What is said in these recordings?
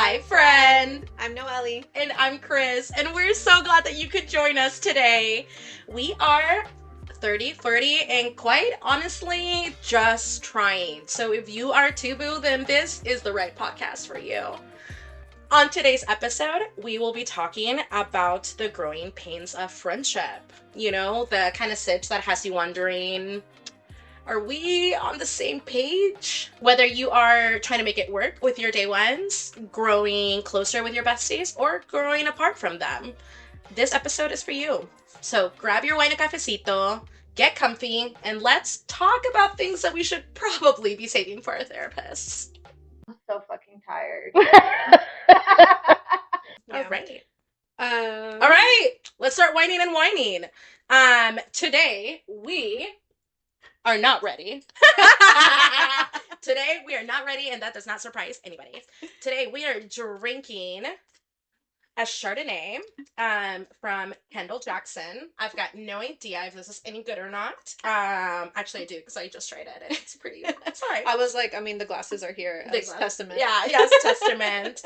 Hi, friend. I'm Noelle. And I'm Chris, and we're so glad that you could join us today. We are 30, flirty, and quite honestly, just trying. So if you are too boo, then this is the right podcast for you. On today's episode, we will be talking about the growing pains of friendship. You know, the kind of sitch that has you wondering, are we on the same page? Whether you are trying to make it work with your day ones, growing closer with your besties, or growing apart from them, this episode is for you. So grab your wine and cafecito, get comfy, and let's talk about things that we should probably be saving for our therapists. I'm so fucking tired. All right. All right. Let's start whining and whining. Today we are not ready. Today we are not ready, and that does not surprise anybody. Today we are drinking a Chardonnay from Kendall Jackson. I've got no idea if this is any good or not. Actually I do, because I just tried it and it's pretty. It's all right. I was like, the glasses are here as testament. Yeah, yes, testament.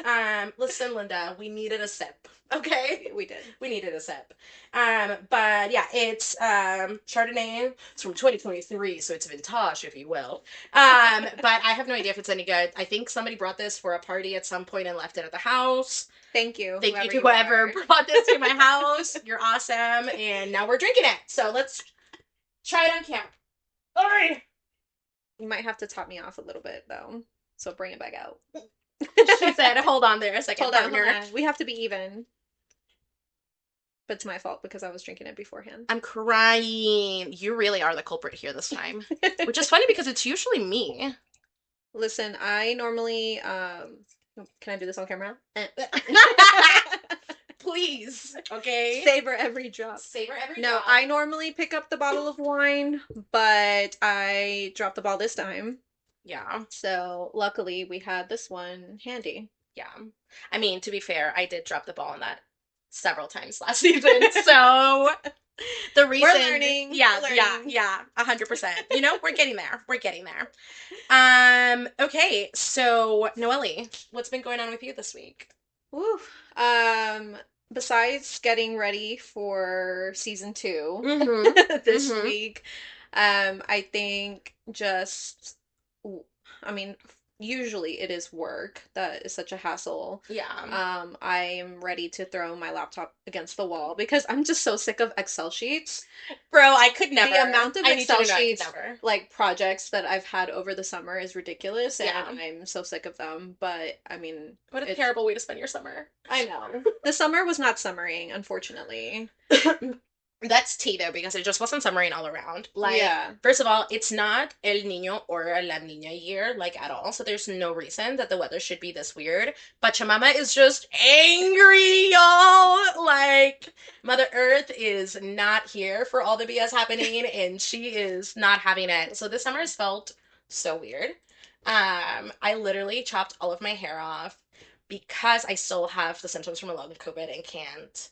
Listen, Linda, we needed a sip. Okay? We did. We needed a sip. But yeah, it's Chardonnay. It's from 2023, so it's vintage, if you will. But I have no idea if it's any good. I think somebody brought this for a party at some point and left it at the house. Thank you. Thank you to whoever brought this to my house. You're awesome. And now we're drinking it. So let's try it on camera. All right. You might have to top me off a little bit, though. So bring it back out. She said, hold on there a second, partner. Hold on. We have to be even. But it's my fault because I was drinking it beforehand. I'm crying. You really are the culprit here this time. Which is funny because it's usually me. Listen, I normally, can I do this on camera? Please. Okay. Savor every drop. Savor every drop. No, I normally pick up the bottle of wine, but I dropped the ball this time. Yeah. So luckily we had this one handy. Yeah. I mean, to be fair, I did drop the ball on that several times last season. So the reason we're learning. Yeah, we're learning. Yeah, 100%. You know, we're getting there. We're getting there. Okay, so Noelle, what's been going on with you this week? Woo. Besides getting ready for season 2 this week, I think just, usually it is work that is such a hassle. Yeah. I am ready to throw my laptop against the wall because I'm just so sick of Excel sheets. Bro, I could never. The amount of Excel sheets, like projects that I've had over the summer is ridiculous, and I'm so sick of them. But what a terrible way to spend your summer. I know. The summer was not summering, unfortunately. That's tea though, because it just wasn't summering all around. First of all, it's not El Niño or La Niña year, at all. So there's no reason that the weather should be this weird. Pachamama is just angry, y'all. Mother Earth is not here for all the BS happening, and she is not having it. So this summer has felt so weird. I literally chopped all of my hair off because I still have the symptoms from a long COVID and can't.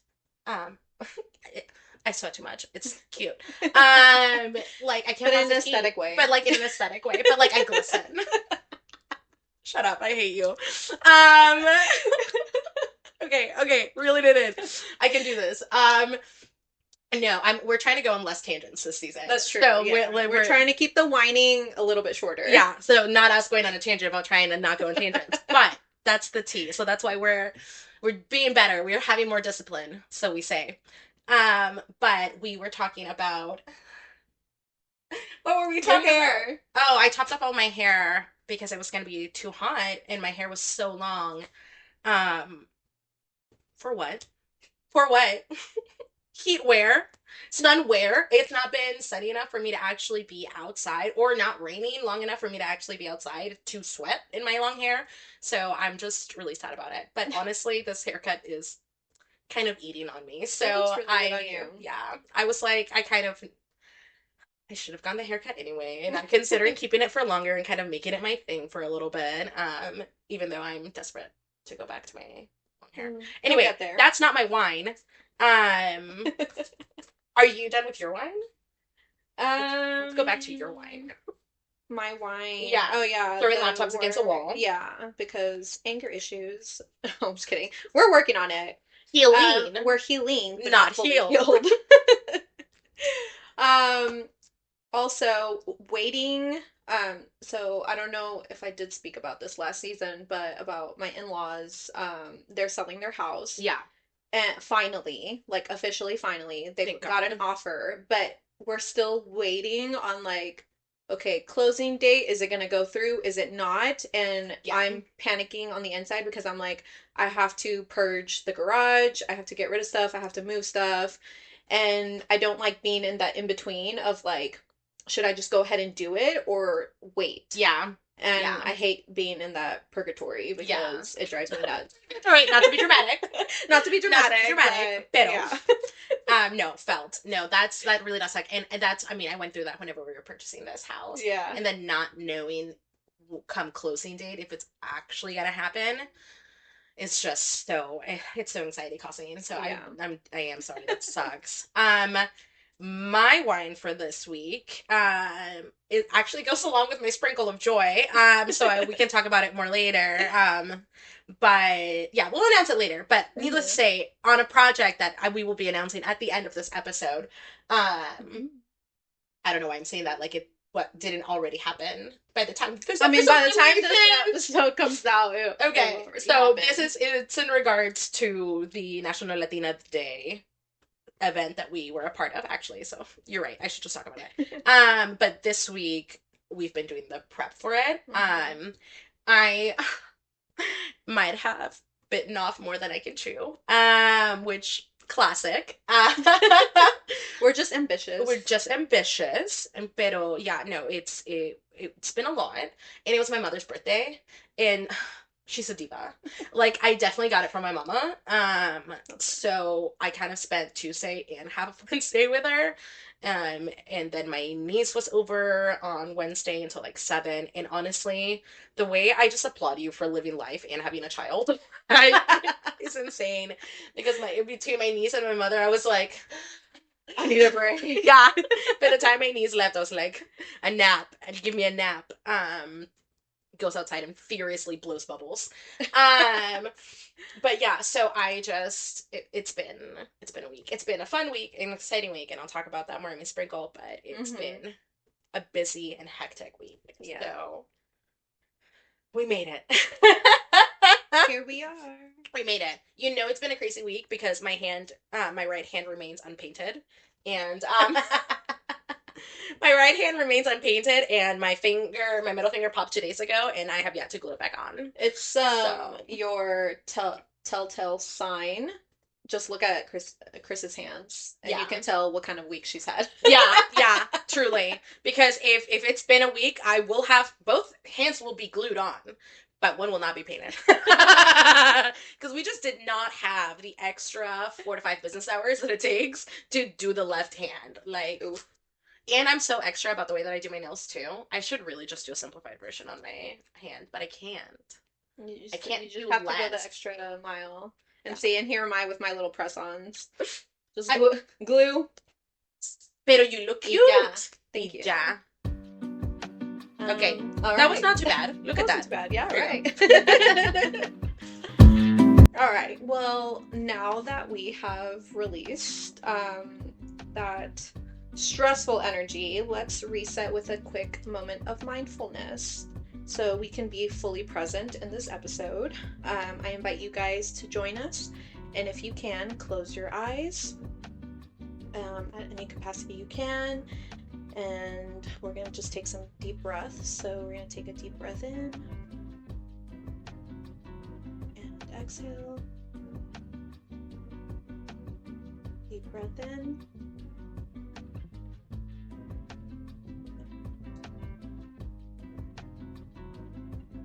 I sweat too much. It's cute. I can't. But in an aesthetic way. But in an aesthetic way. But I glisten. Shut up. I hate you. Okay. Reel it in. I can do this. No, we're trying to go on less tangents this season. That's true. So we're trying to keep the whining a little bit shorter. Yeah. So not us going on a tangent about trying to not go on tangents. But that's the tea. So that's why we're being better. We're having more discipline. So we say. But we were talking about, what were we talking about? Oh, I chopped off all my hair because it was going to be too hot and my hair was so long. For what? Heat wear, sun wear. It's not been sunny enough for me to actually be outside, or not raining long enough for me to actually be outside to sweat in my long hair. So I'm just really sad about it. But honestly, this haircut is kind of eating on me. So I was like, I should have gone the haircut anyway, and I'm considering keeping it for longer and kind of making it my thing for a little bit, even though I'm desperate to go back to my long hair. Anyway, that's not my wine. Are you done with your wine? Let's go back to your wine. My wine. Yeah. Oh, yeah. Throwing laptops against a wall. Yeah, because anger issues. I'm just kidding. We're working on it. Healing. We're healing, but not fully healed. Um, Also, waiting. So I don't know if I did speak about this last season, but about my in-laws. They're selling their house. Yeah. And finally, like officially finally, they Thank got God. an offer, but we're still waiting on like, okay, closing date, is it gonna go through? Is it not? And Yeah. I'm panicking on the inside because I'm like, I have to purge the garage, I have to get rid of stuff, I have to move stuff. And I don't like being in that in between of like, should I just go ahead and do it or wait? Yeah. And Yeah. I hate being in that purgatory because it drives me nuts. All right, not to be dramatic. Not to be dramatic. Pero. Yeah. No, felt. No, that really does suck. And that's, I mean, I went through that whenever we were purchasing this house. Yeah. And then not knowing come closing date if it's actually gonna happen. It's just so, it's so anxiety causing. So Yeah. I am sorry. That sucks. My wine for this week, it actually goes along with my sprinkle of joy. So we can talk about it more later. But yeah, we'll announce it later. But needless to say, on a project that we will be announcing at the end of this episode, I don't know why I'm saying that like it didn't already happen by the time this by the time this episode comes out. Okay, so it's in regards to the National Latina Day event that we were a part of, actually. So you're right. I should just talk about it. But this week we've been doing the prep for it. I might have bitten off more than I can chew. Which classic. We're just ambitious. Pero yeah, no, it's been a lot. And it was my mother's birthday. And she's a diva. Like, I definitely got it from my mama. So I kind of spent Tuesday and half of Wednesday with her. And then my niece was over on Wednesday until like 7. And honestly, the way I just applaud you for living life and having a child is insane. Because between my niece and my mother, I was like, I need a break. Yeah. By the time my niece left, I was like, a nap. And give me a nap. Goes outside and furiously blows bubbles. But yeah, so I just it's been a week. It's been a fun week, an exciting week, and I'll talk about that more in my sprinkle, but it's been a busy and hectic week. Yeah. So we made it. Here we are. We made it. You know, it's been a crazy week because my right hand remains unpainted. And my right hand remains unpainted, and my middle finger popped 2 days ago, and I have yet to glue it back on. It's your telltale sign. Just look at Chris's hands, and you can tell what kind of week she's had. Yeah, truly. Because if it's been a week, I will have both hands will be glued on, but one will not be painted. Because we just did not have the extra 4 to 5 business hours that it takes to do the left hand. Like, oof. And I'm so extra about the way that I do my nails too. I should really just do a simplified version on my hand, but I can't. You just have to go the extra mile. And see, and here am I with my little press-ons. Just glue. Pero you look cute. Yeah. Thank you. Yeah. Okay. All right. That was not too bad. Look at that. Not too bad. Yeah, right. All right. Well, now that we have released that stressful energy, let's reset with a quick moment of mindfulness so we can be fully present in this episode. I invite you guys to join us, and if you can, close your eyes at any capacity you can, and we're going to just take some deep breaths. So we're going to take a deep breath in and exhale. Deep breath in.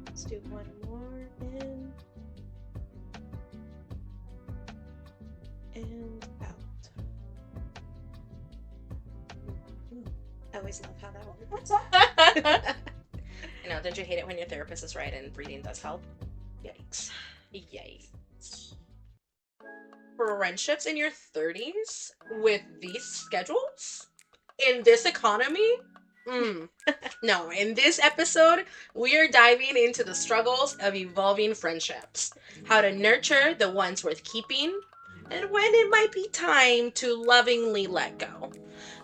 Let's do one more. In and out. I always love how that works. I know, don't you hate it when your therapist is right and breathing does help? Yikes. Friendships in your 30s with these schedules? In this economy? No, in this episode, we are diving into the struggles of evolving friendships, how to nurture the ones worth keeping, and when it might be time to lovingly let go.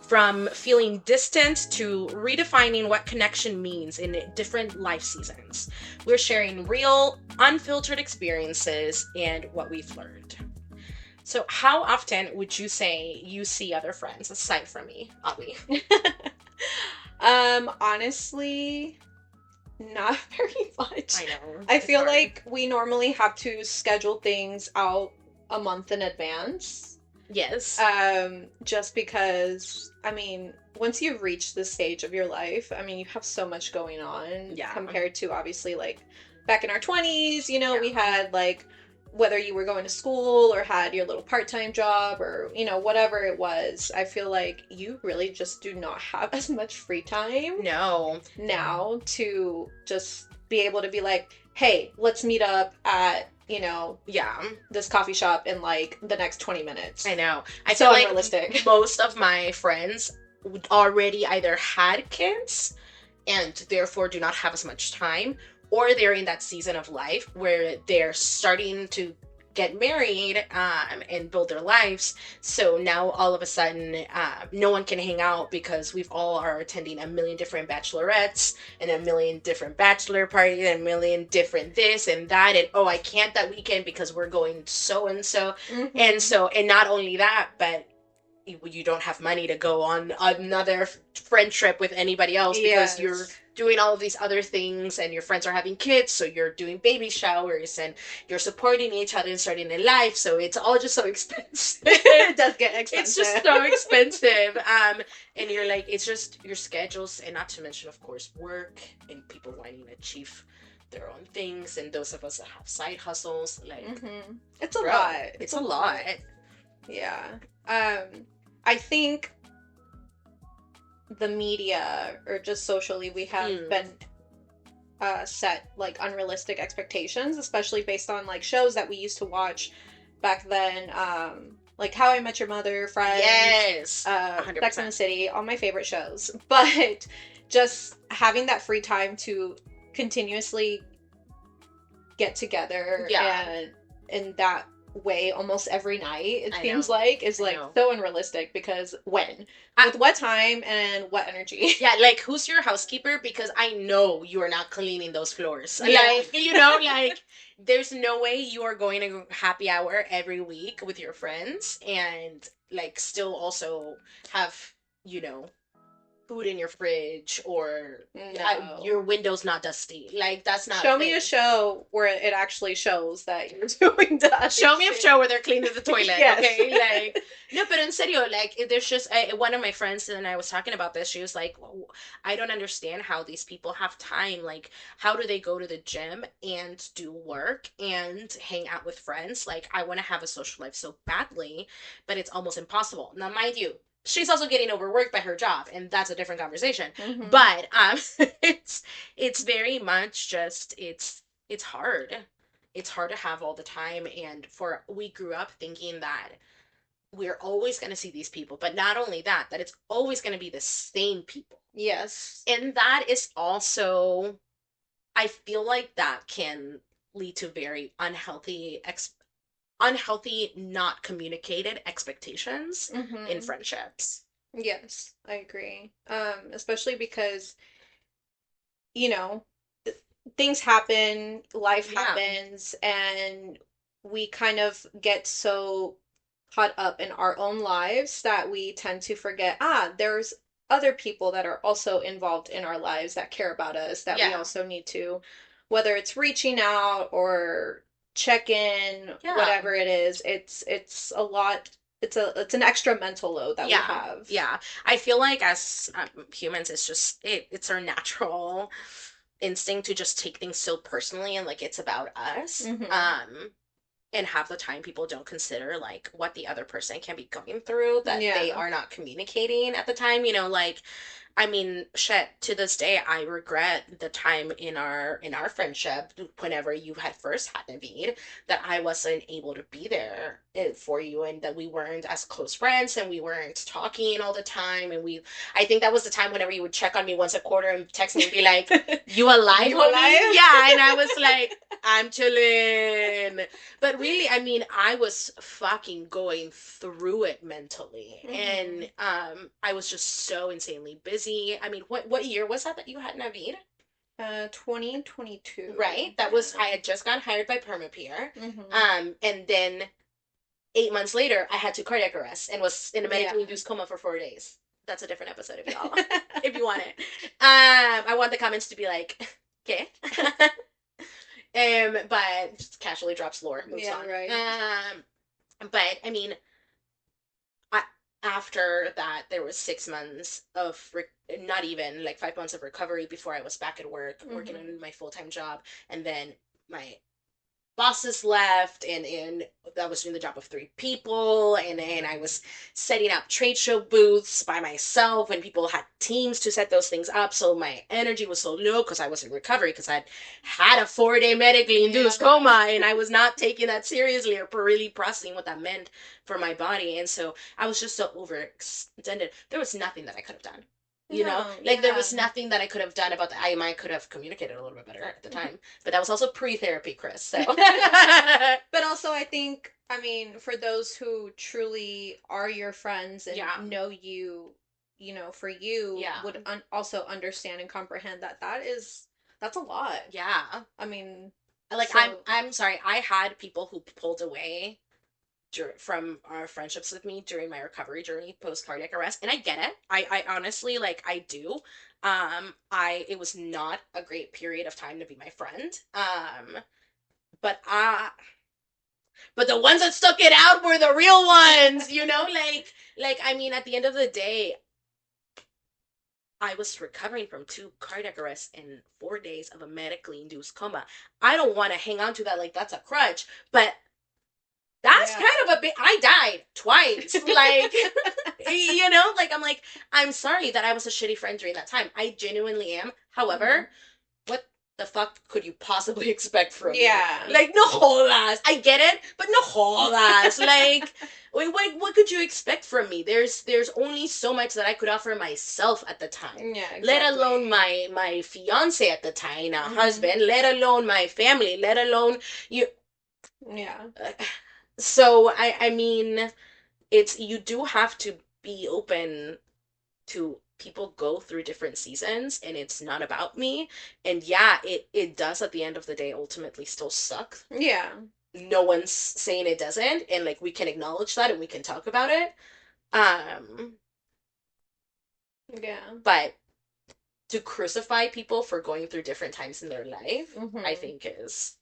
From feeling distant to redefining what connection means in different life seasons, we're sharing real, unfiltered experiences and what we've learned. So, how often would you say you see other friends aside from me, Abby? Honestly, not very much. I know. I It's feel hard. like we normally have to schedule things out a month in advance. Yes. Just because, I mean, once you've reached this stage of your life, I mean, you have so much going on Yeah. compared to obviously like back in our 20s, we Yeah. had like whether you were going to school or had your little part-time job or, whatever it was. I feel like you really just do not have as much free time No. now to just be able to be like, hey, let's meet up at, Yeah. this coffee shop in like the next 20 minutes. I know. I So feel like unrealistic. most of my friends already either had kids and therefore do not have as much time, or they're in that season of life where they're starting to get married and build their lives. So now all of a sudden, no one can hang out because we've all are attending a million different bachelorettes and a million different bachelor parties and a million different this and that. And oh, I can't that weekend because we're going so and so. Mhm. And not only that, but you don't have money to go on another friend trip with anybody else because you're Yes. doing all of these other things and your friends are having kids, so you're doing baby showers and you're supporting each other and starting a life, so it's all just so expensive. It does get expensive. It's just so expensive. And you're like, it's just your schedules, and not to mention, of course, work and people wanting to achieve their own things, and those of us that have side hustles, like, It's a bro, lot. It's a lot. Yeah. I think the media or just socially we have been set like unrealistic expectations, especially based on like shows that we used to watch back then, like How I Met Your Mother, Friends, Yes. Sex and the City, all my favorite shows. But just having that free time to continuously get together and in that way almost every night, it seems like, is like so unrealistic because when? With what time and what energy? Yeah, like who's your housekeeper? Because I know you are not cleaning those floors. Yeah. Like, like there's no way you are going to happy hour every week with your friends and like still also have, food in your fridge or your window's not dusty. Like that's not. Show me a show where it actually shows that you're doing that. Show me a show where they're cleaning the toilet. Yes. Okay, like no, but in serio, like there's just one of my friends and I was talking about this. She was like, I don't understand how these people have time. Like, how do they go to the gym and do work and hang out with friends? Like, I want to have a social life so badly, but it's almost impossible. Now, mind you, she's also getting overworked by her job, and that's a different conversation. But it's very much just it's hard. It's hard to have all the time, and we grew up thinking that we're always going to see these people, but not only that, that it's always going to be the same people. Yes. And that is also, I feel like that can lead to very unhealthy not communicated expectations in friendships. Yes, I agree. Especially because, things happen, life happens, and we kind of get so caught up in our own lives that we tend to forget, there's other people that are also involved in our lives that care about us, that we also need to, whether it's reaching out or check in, whatever it is, it's a lot. It's an extra mental load that we have. Yeah. I feel like as humans, it's our natural instinct to just take things so personally and like it's about us. And half the time people don't consider like what the other person can be going through that they are not communicating at the time, like I mean, shit, to this day I regret the time in our friendship whenever you had first had Naveed that I wasn't able to be there for you and that we weren't as close friends and we weren't talking all the time and we I think that was the time whenever you would check on me once a quarter and text me and be like, "You alive, You homie?" alive? Yeah, and I was like, "I'm chilling." But really, I mean, I was fucking going through it mentally. And Mhm. I was just so insanely busy. I mean, what year was that you had Navid? 2022. Right? That was I Yeah. had just gotten hired by Permapeer. Mhm. And then 8 months later I had two cardiac arrests and was in a Yeah. medically induced coma for 4 days. That's a different episode if y'all if you want it. I want the comments to be like, okay. But just casually drops lore, moves Yeah, on. right. But I mean, I, after that, there was 6 months of not even like 5 months of recovery before I was back at work, working Mhm. on my full time job, and then my bosses left and I was doing the job of three people and I was setting up trade show booths by myself when people had teams to set those things up, so my energy was so low because I was in recovery because I'd had a 4 day medically induced Yeah. coma and I was not taking that seriously or really processing what that meant for my body, and so I was just so overextended. There was nothing that I could have done, you know, No, like there yeah. was nothing that I could have done about that. I might could have communicated a little bit better at the time, but that was also pre-therapy, Chris. So But also, I think, I mean, for those who truly are your friends and yeah, know you, for you, yeah, would also understand and comprehend that that's a lot. yeah. I mean, Like so, I'm sorry. I had people who pulled away from our friendships with me during my recovery journey post cardiac arrest, and I get it. I honestly like I do. I it was not a great period of time to be my friend. But but the ones that stuck it out were the real ones, you know, like I mean, at the end of the day, I was recovering from two cardiac arrests and 4 days of a medically induced coma. I don't want to hang on to that like that's a crutch, but that's yeah. kind of a bit. I died twice. Like, you know, like I'm like, I'm sorry that I was a shitty friend during that time. I genuinely am. Mhm. However, what the fuck could you possibly expect from me? Yeah. Like, no jodas. I get it, but no jodas. Like, what could you expect from me? There's only so much that I could offer myself at the time. Yeah, Let alone exactly. my fiance at the time, a Mhm. husband. Let alone my family. Let alone you. Yeah. So I mean, it's you do have to be open to people go through different seasons and it's not about me, and yeah, it does at the end of the day ultimately still suck. Yeah. No one's saying it doesn't, and like we can acknowledge that and we can talk about it. um Yeah. but to crucify people for going through different times in their life, I Mhm. think is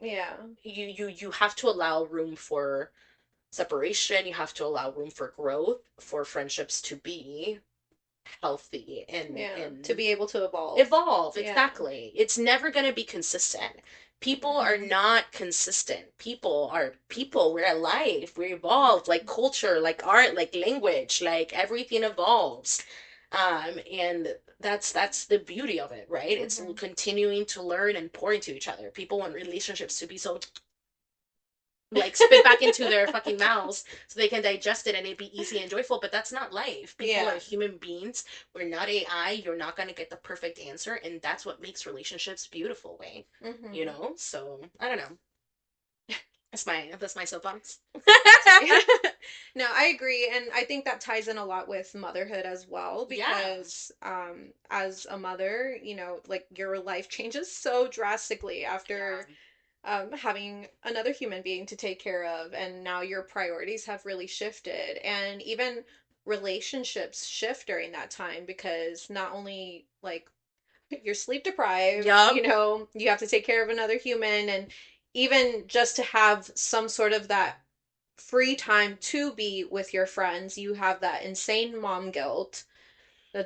Yeah. you have to allow room for separation, you have to allow room for growth, for friendships to be healthy Yeah. To and be able to evolve. evolve. Yeah. Exactly. It's never going to be consistent. People are Mhm. not consistent. People are people. We're alive. We evolve, like culture, like art, like language, like everything evolves. And that's the beauty of it, right? It's Mhm. continuing to learn and pour into each other. People want relationships to be so like spit back into their fucking mouths so they can digest it and it be easy and joyful, but that's not life. People are Yeah. human beings. We're not AI. You're not going to get the perfect answer, and that's what makes relationships beautiful way, you Mhm. know. So I don't know. That's my soapbox. No, I agree, and I think that ties in a lot with motherhood as well Yeah, because as a mother, like your life changes so drastically yeah, after having another human being to take care of, and now your priorities have really shifted, and even relationships shift during that time because not only like you're sleep deprived, yup. you have to take care of another human, and even just to have some sort of that free time to be with your friends, you have that insane mom guilt.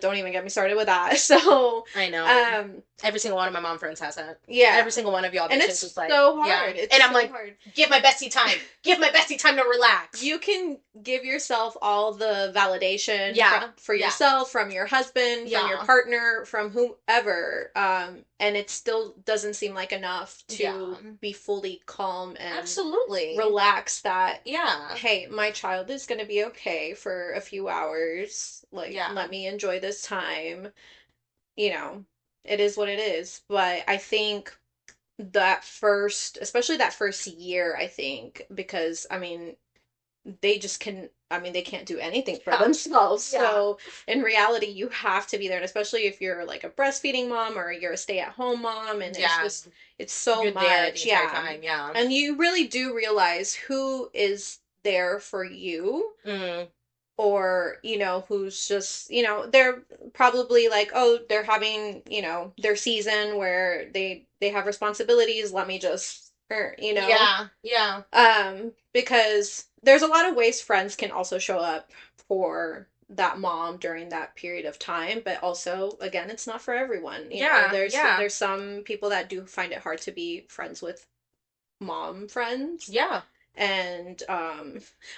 don't even get me started with that. So, I know. Every single one of my mom friends has that. Yeah. Every single one of y'all bitches And it's is like, so hard. yeah. It's and I'm so like, hard. give my bestie time. Give my bestie time to relax. You can give yourself all the validation Yeah. for Yeah. yourself, from your husband, from your Yeah. partner, from whomever, and it still doesn't seem like enough to Yeah. be fully calm and Absolutely. relax that, Yeah. hey, my child is going to be okay for a few hours. Like, Yeah. let me enjoy this time. You know, it is what it is. But I think that first, especially that first year, I think, because I mean, they just can, I mean, they can't do anything for themselves. Yeah. So in reality, you have to be there. And especially if you're like a breastfeeding mom or you're a stay-at-home mom, and it's just, it's so You're much. there the entire time, yeah. And you really do realize who is there for you. Mm. Or, who's just, they're probably like, oh, they're having, their season where they have responsibilities. Let me just, Yeah, yeah. Because there's a lot of ways friends can also show up for that mom during that period of time, but also, again, it's not for everyone. There's some people that do find it hard to be friends with mom friends. Yeah. And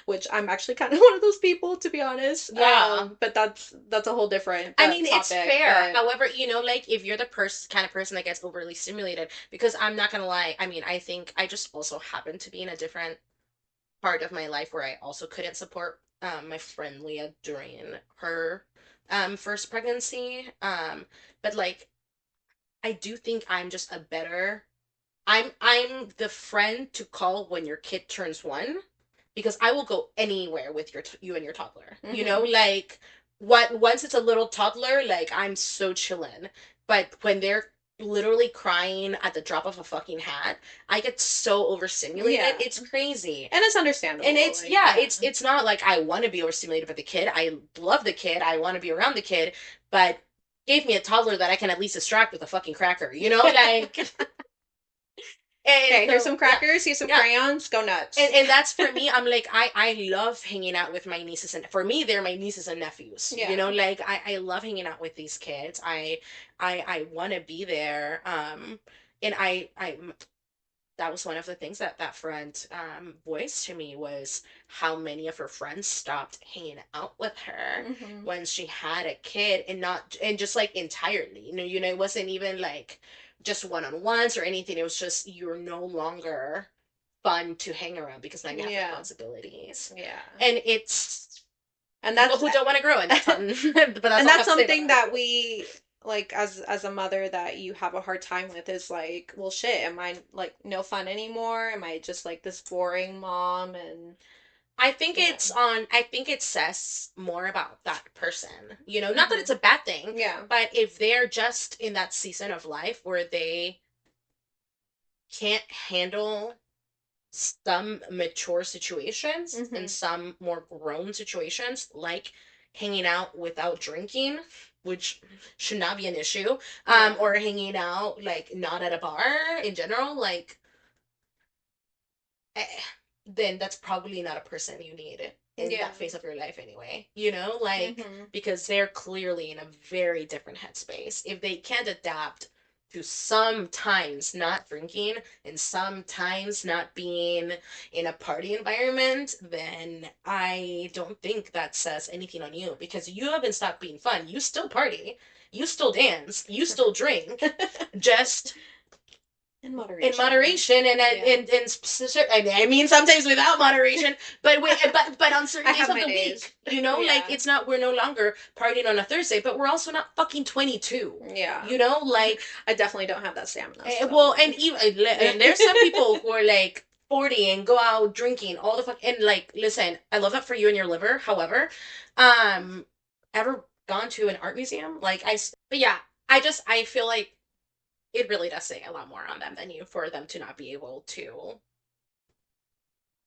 which I'm actually kind of one of those people, to be honest. Yeah. But that's a whole different I mean, topic, it's fair. but... However, like if you're the kind of person that gets overly stimulated, because I'm not gonna lie, I mean, I think I just also happen to be in a different part of my life where I also couldn't support my friend Leah during her first pregnancy. But like I do think I'm just a better I'm the friend to call when your kid turns 1 because I will go anywhere with you and your toddler. Mm-hmm. You know, like what once it's a little toddler, like I'm so chillin'. But when they're literally crying at the drop of a fucking hat, I get so overstimulated. Yeah. It's crazy. And it's understandable. And it's it's not like I want to be overstimulated by the kid. I love the kid. I want to be around the kid, but give me a toddler that I can at least distract with a fucking cracker, like okay, here's some crackers, here's some crayons, go nuts. And that's for me. I'm like I love hanging out with my nieces, and for me they're my nieces and nephews. Like I love hanging out with these kids. I want to be there. And I that was one of the things that friend voiced to me was how many of her friends stopped hanging out with her when she had a kid, and just like entirely, it wasn't even like just one-on-ones or anything. It was just you're no longer fun to hang around because now you have responsibilities. Yeah. And it's and that's people who don't want to grow, and that's but that's something that we like as a mother that you have a hard time with is like, well, shit, am I like no fun anymore? Am I just like this boring mom? And I think I think it says more about that person. Not that it's a bad thing. Yeah. But if they're just in that season of life where they can't handle some mature situations and some more grown situations, like hanging out without drinking, which should not be an issue, or hanging out like not at a bar in general, like then that's probably not a person you need in that phase of your life anyway. Because they're clearly in a very different headspace. If they can't adapt to sometimes not drinking and sometimes not being in a party environment, then I don't think that says anything on you, because you haven't stopped being fun. You still party, you still dance, you still drink, just in moderation, and specific. I mean, sometimes without moderation, but on certain days of the week, like it's not. We're no longer partying on a Thursday, but we're also not fucking 22. Yeah, like I definitely don't have that stamina. Well, and even and there's some people who are like 40 and go out drinking all the fuck. And like, listen, I love that for you and your liver. However, ever gone to an art museum? But yeah, I feel like it really does say a lot more on them than you for them to not be able to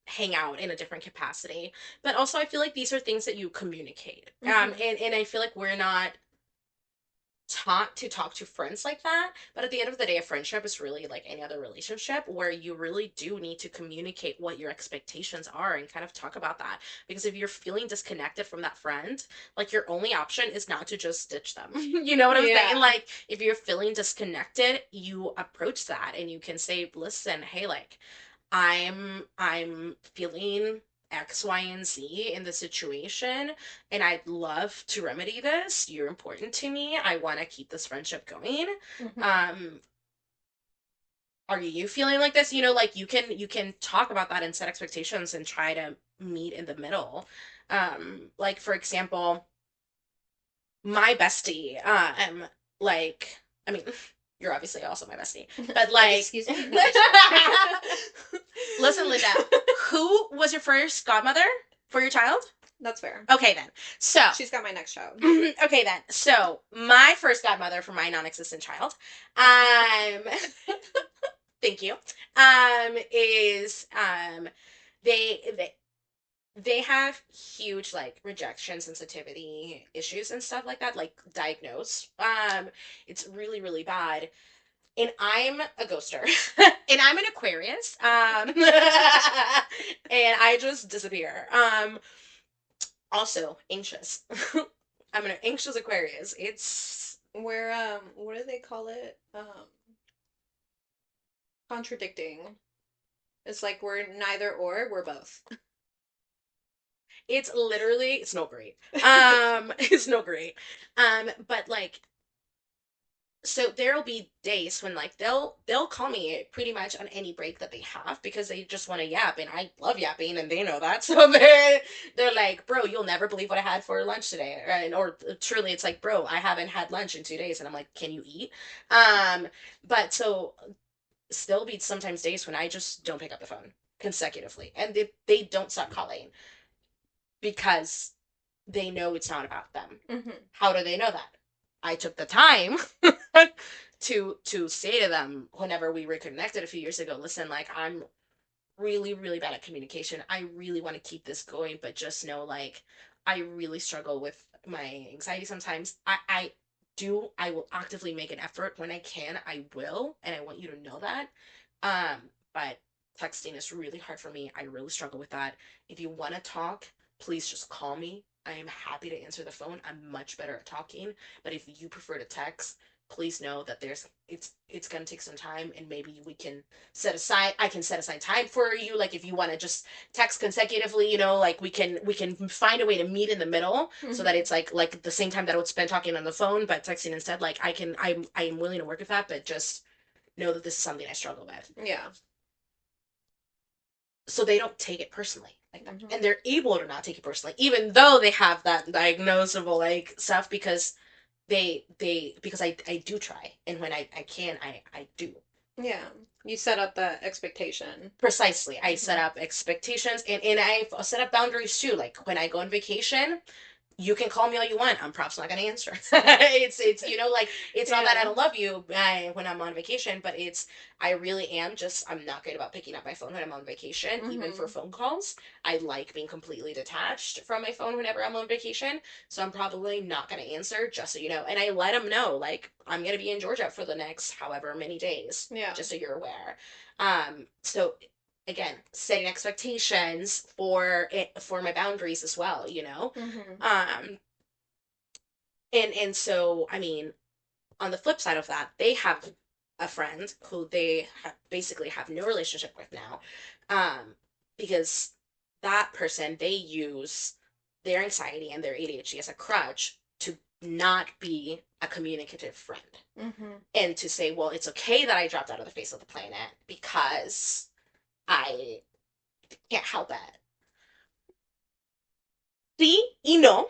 hang out in a different capacity. But also I feel like these are things that you communicate. And I feel like we're not taught to talk to friends like that. But at the end of the day, a friendship is really like any other relationship where you really do need to communicate what your expectations are and kind of talk about that. Because if you're feeling disconnected from that friend, like your only option is not to just ditch them. You know what I'm saying? Yeah. Like if you're feeling disconnected, you approach that and you can say, listen, hey, like I'm feeling X, Y, and Z in the situation, and I'd love to remedy this. You're important to me. I want to keep this friendship going. Hmm. Um, are you feeling like this? You know, like you can talk about that and set expectations and try to meet in the middle. Like for example, my bestie, like I mean, you're obviously also my bestie, but like, Excuse me? No, I'm just kidding. listen, Linda, who was your first godmother for your child? That's fair. Okay, then. So, She's got my next child. okay, then. So, my first godmother for my non-existent child, um, thank you, is they they have huge like rejection sensitivity issues and stuff like that, like diagnosed. It's really really bad, and I'm a ghoster, and I'm an Aquarius, and I just disappear. Also anxious. I'm an anxious Aquarius. It's We're what do they call it? Contradicting. It's like we're neither or, we're both. it's literally it's no great. It's no great. But like so there'll be days when like they'll call me pretty much on any break that they have because they just want to yap, and I love yapping and they know that. So they're like, bro, you'll never believe what I had for lunch today. Or truly it's like, bro, I haven't had lunch in 2 days, and I'm like, can you eat? But so still be sometimes days when I just don't pick up the phone consecutively, and they don't stop calling because they know it's not about them. Hmm. How do they know that? I took the time to say to them whenever we reconnected a few years ago, listen, like I'm really, really bad at communication. I really want to keep this going, but just know like I really struggle with my anxiety sometimes. I will actively make an effort when I can. I will, and I want you to know that. But texting is really hard for me. I really struggle with that. If you want to talk, please just call me. I am happy to answer the phone. I'm much better at talking, but if you prefer to text, please know that it's going to take some time, and maybe we can I can set aside time for you, like if you want to just text consecutively, like we can find a way to meet in the middle so that Hmm. it's like the same time that I would spend talking on the phone but texting instead. Like I'm willing to work with that, but just know that this is something I struggle with, Yeah. so they don't take it personally like that, Hmm. and they're able to not take it personally even though they have that diagnosable like stuff, because because I do try, and when I can, I do. Yeah. You set up the expectation. Precisely. I set Hmm. up expectations, and I set up boundaries too. Like when I go on vacation, you can call me all you want. I'm probably not gonna answer. It's like it's not that I Yeah. don't love you when I'm on vacation, but I really am just I'm not great about picking up my phone when I'm on vacation, even for Hmm. phone calls. I like being completely detached from my phone whenever I'm on vacation, so I'm probably not gonna answer, just so you know. And I let them know like I'm gonna be in Georgia for the next however many days, Yeah. just so you're aware. So again, setting expectations for my boundaries as well, Hmm. um and so I mean, on the flip side of that, they have a friend who basically have no relationship with now, um because that person, they use their anxiety and their ADHD as a crutch to not be a communicative friend, Hmm. and to say, well, it's okay that I dropped out of the face of the planet because I can't help it. Sí y no.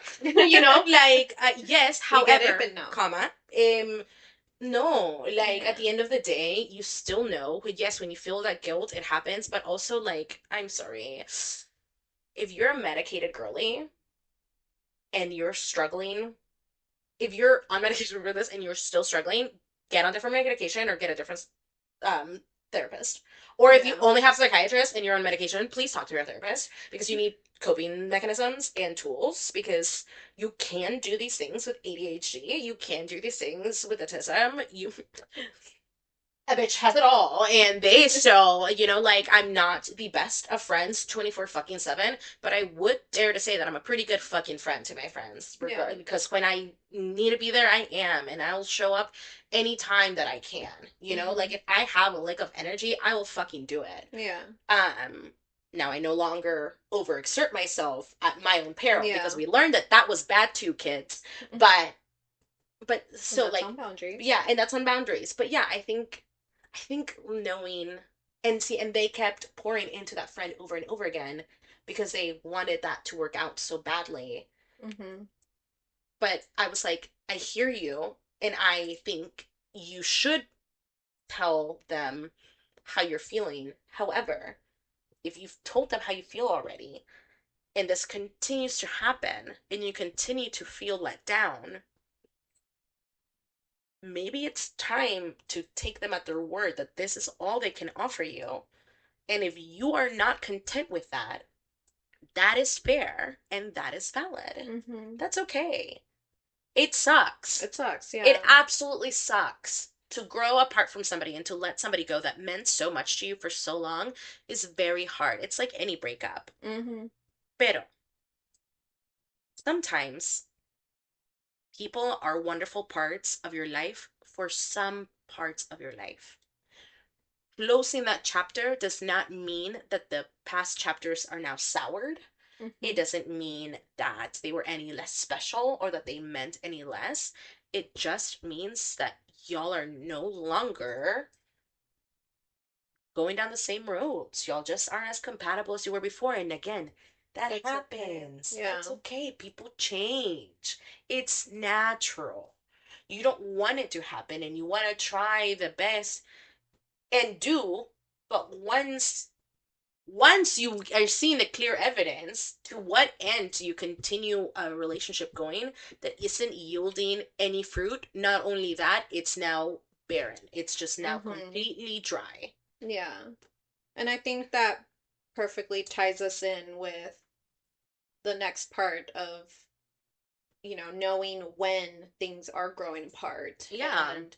Like, yes, We get it, however, but no. comma, no, like at Yeah. the end of the day, you still know, yes, when you feel that guilt, it happens, but also like, I'm sorry, if you're a medicated girly and you're struggling, if you're on medication for this and you're still struggling, get on different medication or get a different therapist. Or if you Yeah. only have a psychiatrist and you're on medication, please talk to your therapist because you need coping mechanisms and tools because you can do these things with ADHD. You can do these things with autism. You a bitch has it all, and they still, like, I'm not the best of friends 24 fucking 7, but I would dare to say that I'm a pretty good fucking friend to my friends, Yeah. because when I need to be there, I am, and I'll show up anytime that I can, like, if I have a lick of energy, I will fucking do it. Yeah. Um, Now I no longer overexert myself at my own peril Yeah. because we learned that that was bad too, kids, but And still, that's like, on boundaries. yeah, and that's on boundaries. But yeah, I think knowing, and see, and they kept pouring into that friend over and over again because they wanted that to work out so badly. Mm-hmm. But I was like, I hear you, and I think you should tell them how you're feeling. However, if you've told them how you feel already, and this continues to happen, and you continue to feel let down, maybe it's time to take them at their word that this is all they can offer you. And if you are not content with that, that is fair and that is valid. Mm-hmm. That's okay. It sucks. It sucks, yeah. It absolutely sucks. To grow apart from somebody and to let somebody go that meant so much to you for so long is very hard. It's like any breakup. Mm-hmm. Pero sometimes people are wonderful parts of your life for some parts of your life. Closing that chapter does not mean that the past chapters are now soured. Mm-hmm. It doesn't mean that they were any less special or that they meant any less. It just means that y'all are no longer going down the same roads. Y'all just aren't as compatible as you were before. And again, that That's okay. happens. Yeah. That's okay. People change. It's natural. You don't want it to happen and you want to try the best and do, but once you are seeing the clear evidence, to what end do you continue a relationship going that isn't yielding any fruit? Not only that, it's now barren. It's just now Mm-hmm. completely dry. Yeah. And I think that perfectly ties us in with the next part of, knowing when things are growing apart Yeah. and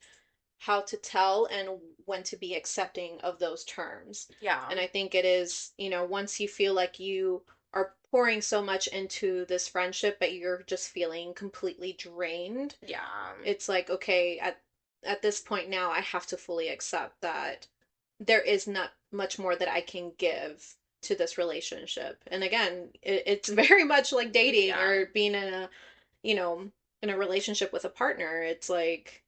how to tell and when to be accepting of those terms. Yeah. And I think it is, once you feel like you are pouring so much into this friendship, but you're just feeling completely drained, Yeah. it's like, okay, at this point now, I have to fully accept that there is not much more that I can give to this relationship. And again, it's very much like dating Yeah. or being you know, in a relationship with a partner. It's like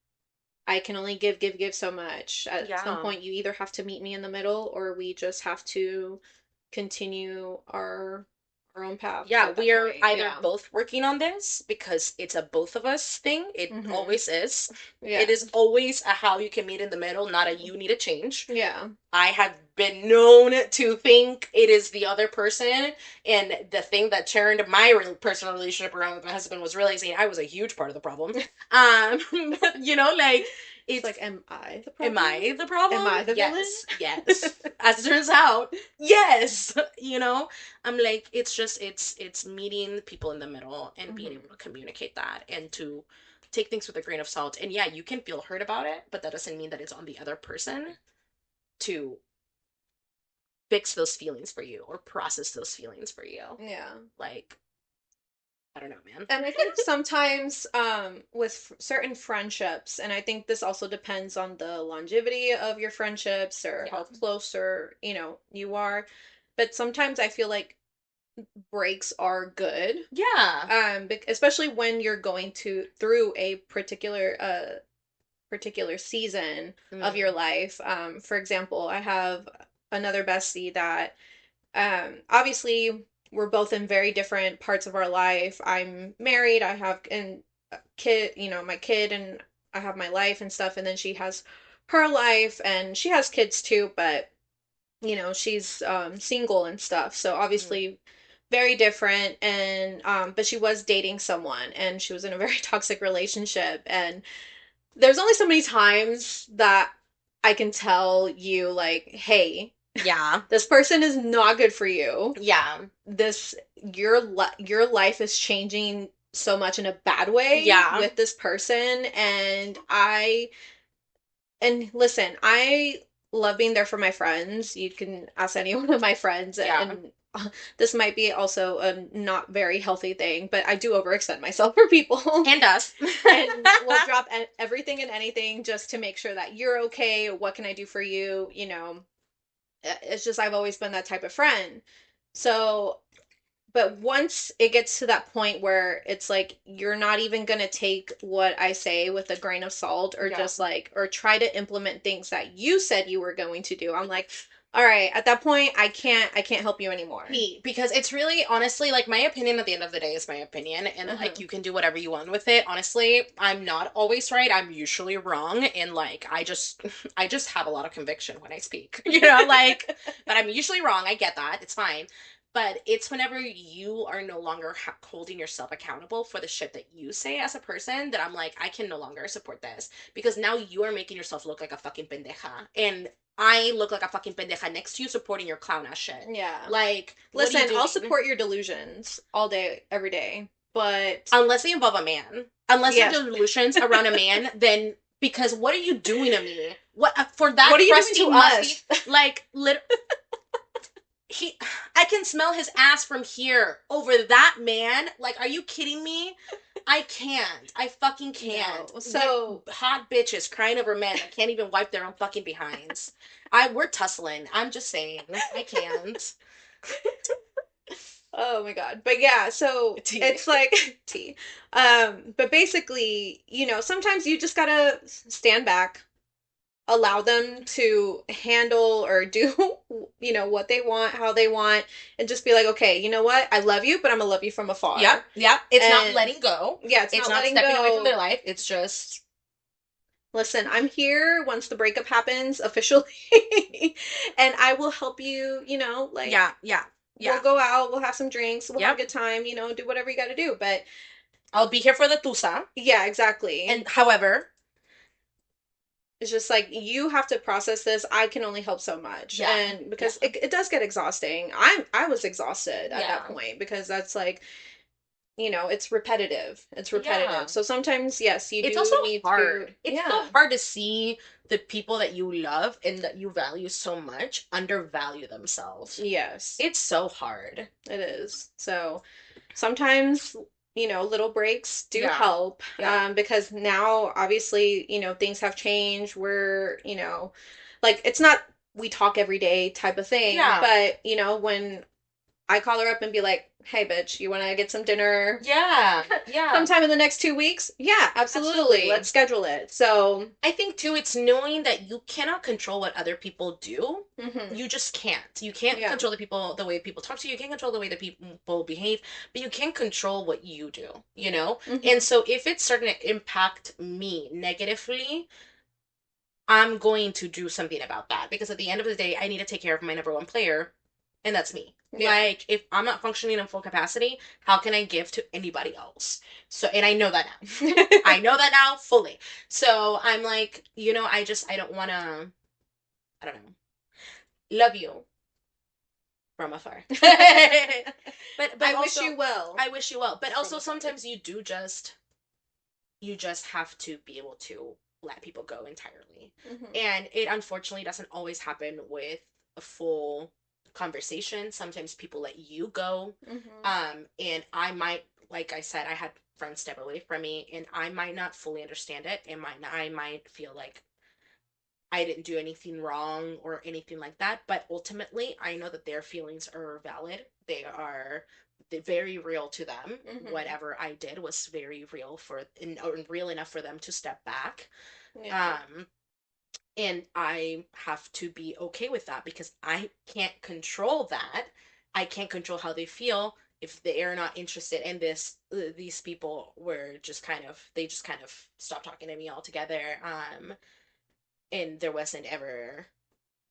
I can only give so much. At some Yeah. point, you either have to meet me in the middle, or we just have to continue our own paths Yeah, at that we are point. either Yeah. both working on this because it's a both of us thing. It Mm-hmm. always is. Yeah. It is always a how you can meet in the middle, not a you need a change. Yeah. I have been known to think it is the other person, and the thing that turned my personal relationship around with my husband was realizing I was a huge part of the problem. Like, It's it's, like, am I the am problem? I the problem? Am I the villain? Yes, yes. As it turns out, yes. I'm like, it's meeting people in the middle and being able Mm-hmm. to communicate that and to take things with a grain of salt. And yeah, you can feel hurt about it, but that doesn't mean that it's on the other person to fix those feelings for you or process those feelings for you. Yeah. Like, I don't know, man. And I think sometimes with certain friendships, and I think this also depends on the longevity of your friendships or Yeah. how close or, you are. But sometimes I feel like breaks are good. Yeah. Especially when you're going through a particular season of your Mm. life. For example, I have another bestie that obviously we're both in very different parts of our life. I'm married, I have a kid, my kid, and I have my life and stuff, and then she has her life and she has kids too, but she's single and stuff. So Mm. obviously very different, and but she was dating someone and she was in a very toxic relationship, and there's only so many times that I can tell you like, hey, Yeah. this person is not good for you. Yeah. This your life is changing so much in a bad way Yeah. with this person, and listen, I love being there for my friends. You can ask any one of my friends, Yeah. and this might be also a not very healthy thing, but I do overextend myself for people. And us. And we'll drop everything and anything just to make sure that you're okay. What can I do for you? You know, it's just I've always been that type of friend. So but once it gets to that point where it's like you're not even gonna take what I say with a grain of salt, or Yeah. just like, or try to implement things that you said you were going to do, I'm like, all right, at that point I can't help you anymore. Because it's really, honestly, like, my opinion at the end of the day is my opinion, and like, you can do whatever you want with it. Honestly, I'm not always right. I'm usually wrong, and like, I just have a lot of conviction when I speak, like, but I'm usually wrong. I get that. It's fine. But it's whenever you are no longer holding yourself accountable for the shit that you say as a person that I'm like, I can no longer support this, because now you are making yourself look like a fucking pendeja. And I look like a fucking pendeja next to you supporting your clown ass shit. Yeah. Like, listen, I'll support your delusions all day, every day, but unless they involve a man. Unless yes. your delusions around a man, then because what are you doing to me? What for that? What are you doing crusty, to musty, us? like he, I can smell his ass from here over that man. Like, are you kidding me? I can't. I fucking can't. No. So hot bitches crying over men that can't even wipe their own fucking behinds. We're tussling. I'm just saying. I can't. oh my god. But yeah, so Tea. it's like tea. But basically, sometimes you just gotta stand back, allow them to handle or do, what they want, how they want, and just be like, okay, you know what? I love you, but I'm gonna love you from afar. Yep, yep. It's not And letting go. yeah, it's It's not not letting stepping away from their go. life. It's just Listen, I'm here once the breakup happens officially, and I will help you, like, yeah, yeah, we'll yeah. go out, we'll have some drinks, we'll have a Yep. good time, do whatever you got to do. But I'll be here for the tusa. yeah, exactly. And however, It's just like you have to process this. I can only help so much. yeah, And because it does get exhausting. I was exhausted at that yeah, point, because that's like, it's repetitive. It's yeah. repetitive. So sometimes, yes, you It's also do need to, hard. It's so yeah. hard to see the people that you love and that you value so much undervalue themselves. Yes, It's so hard. it is. So sometimes, little breaks do Yeah, help, yeah, because now obviously, things have changed. We're, like, it's not we talk every day type of thing, yeah, but when I call her up and be like, hey bitch, you want to get some dinner yeah, yeah. sometime in the next 2 weeks? Yeah, absolutely, Absolutely. let's schedule it. So I think too, it's knowing that you cannot control what other people do. mhm. You just can't. You can't Yeah. control the way people talk to you. You can't control the way that people behave, but you can control what you do. Mhm. And so if it's starting to impact me negatively, I'm going to do something about that, because at the end of the day, I need to take care of my number one player, and that's me. Yeah. Like, if I'm not functioning in full capacity, how can I give to anybody else? So, and I know that now. I know that now fully. So I'm like, I don't want to, I don't know, love you from afar. but I wish also, you well. I wish you well. But also From afar. sometimes you just have to be able to let people go entirely. Mhm. And it unfortunately doesn't always happen with a full conversation. Sometimes people let you go. And I might, like I said, I had friends step away from me, and I might not fully understand it. And I might feel like I didn't do anything wrong or anything like that. But ultimately, I know that their feelings are valid. They're very real to them. Mhm. Whatever I did was very real or real enough for them to step back. Yeah. And I have to be okay with that, because I can't control that. I can't control how they feel. If they are not interested in this, these people were just they just kind of stopped talking to me altogether. And there wasn't ever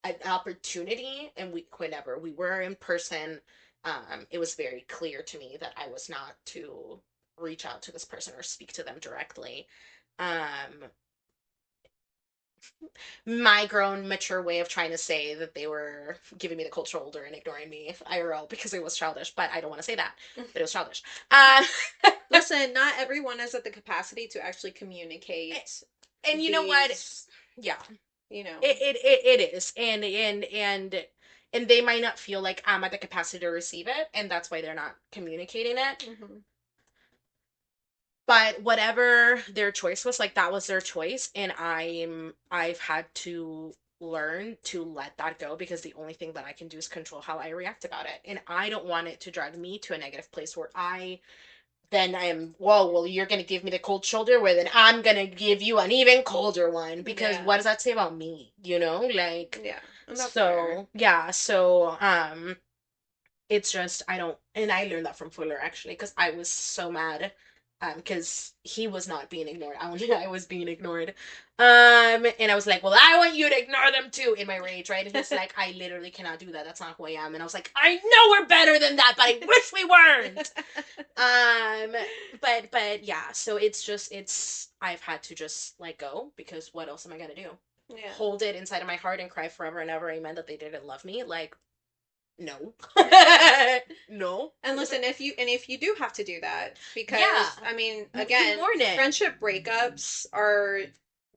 an opportunity, and whenever we were in person, it was very clear to me that I was not to reach out to this person or speak to them directly. um my grown, mature way of trying to say that they were giving me the cold shoulder and ignoring me IRL because it was childish, but I don't want to say that. But it was childish. Um, Listen, not everyone is at the capacity to actually communicate and you know what? these, Yeah, you know. it is, and they might not feel like I'm at the capacity to receive it, and that's why they're not communicating it. Mm-hmm. But whatever their choice was, like that was their choice, and I've had to learn to let that go because the only thing that I can do is control how I react about it. And I don't want it to drag me to a negative place where I am, well, you're gonna give me the cold shoulder, where then I'm gonna give you an even colder one, because Yeah. what does that say about me? You know, like, Yeah. And that's fair. so yeah, so it's just I don't, and I learned that from Fuller actually, because I was so mad, because he was not being ignored. I was being ignored, and I was like, well, I want you to ignore them too, in my rage, right? And he's like, I literally cannot do that. That's not who I am. And I was like, I know we're better than that, but I wish we weren't. But yeah, so it's I've had to just let go, because what else am I gonna do? Yeah. Hold it inside of my heart and cry forever and ever, amen, that they didn't love me? Like, no. No. And listen, if you do have to do that, because Yeah. I mean, You again, mourn it. friendship breakups are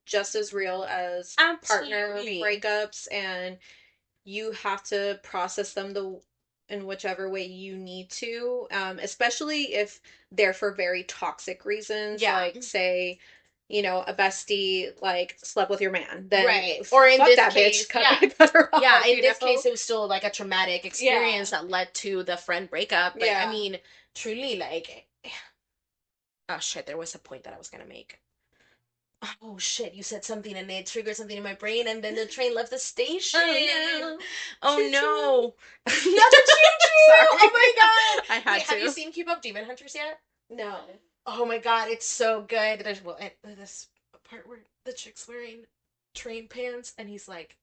just as real as partner Absolutely. breakups, and you have to process them in whichever way you need to, especially if they're for very toxic reasons, Yeah. like say, a bestie like slept with your man, then Right. Or in fuck this that case, bitch, cut, yeah. cut her Yeah, off, in this case, it was still like a traumatic experience Yeah. that led to the friend breakup. But I Yeah. mean, truly, like, oh shit, there was a point that I was gonna make. Oh shit, you said something and it triggered something in my brain, and then the train left the station. Oh no. Oh Choo choo. no. Not the choo choo! Sorry. Oh my god! I had Wait, have you to. seen Keep Up Demon Hunters yet? No. Oh my god, it's so good. There's, well, this part where the chick's wearing train pants, and he's like,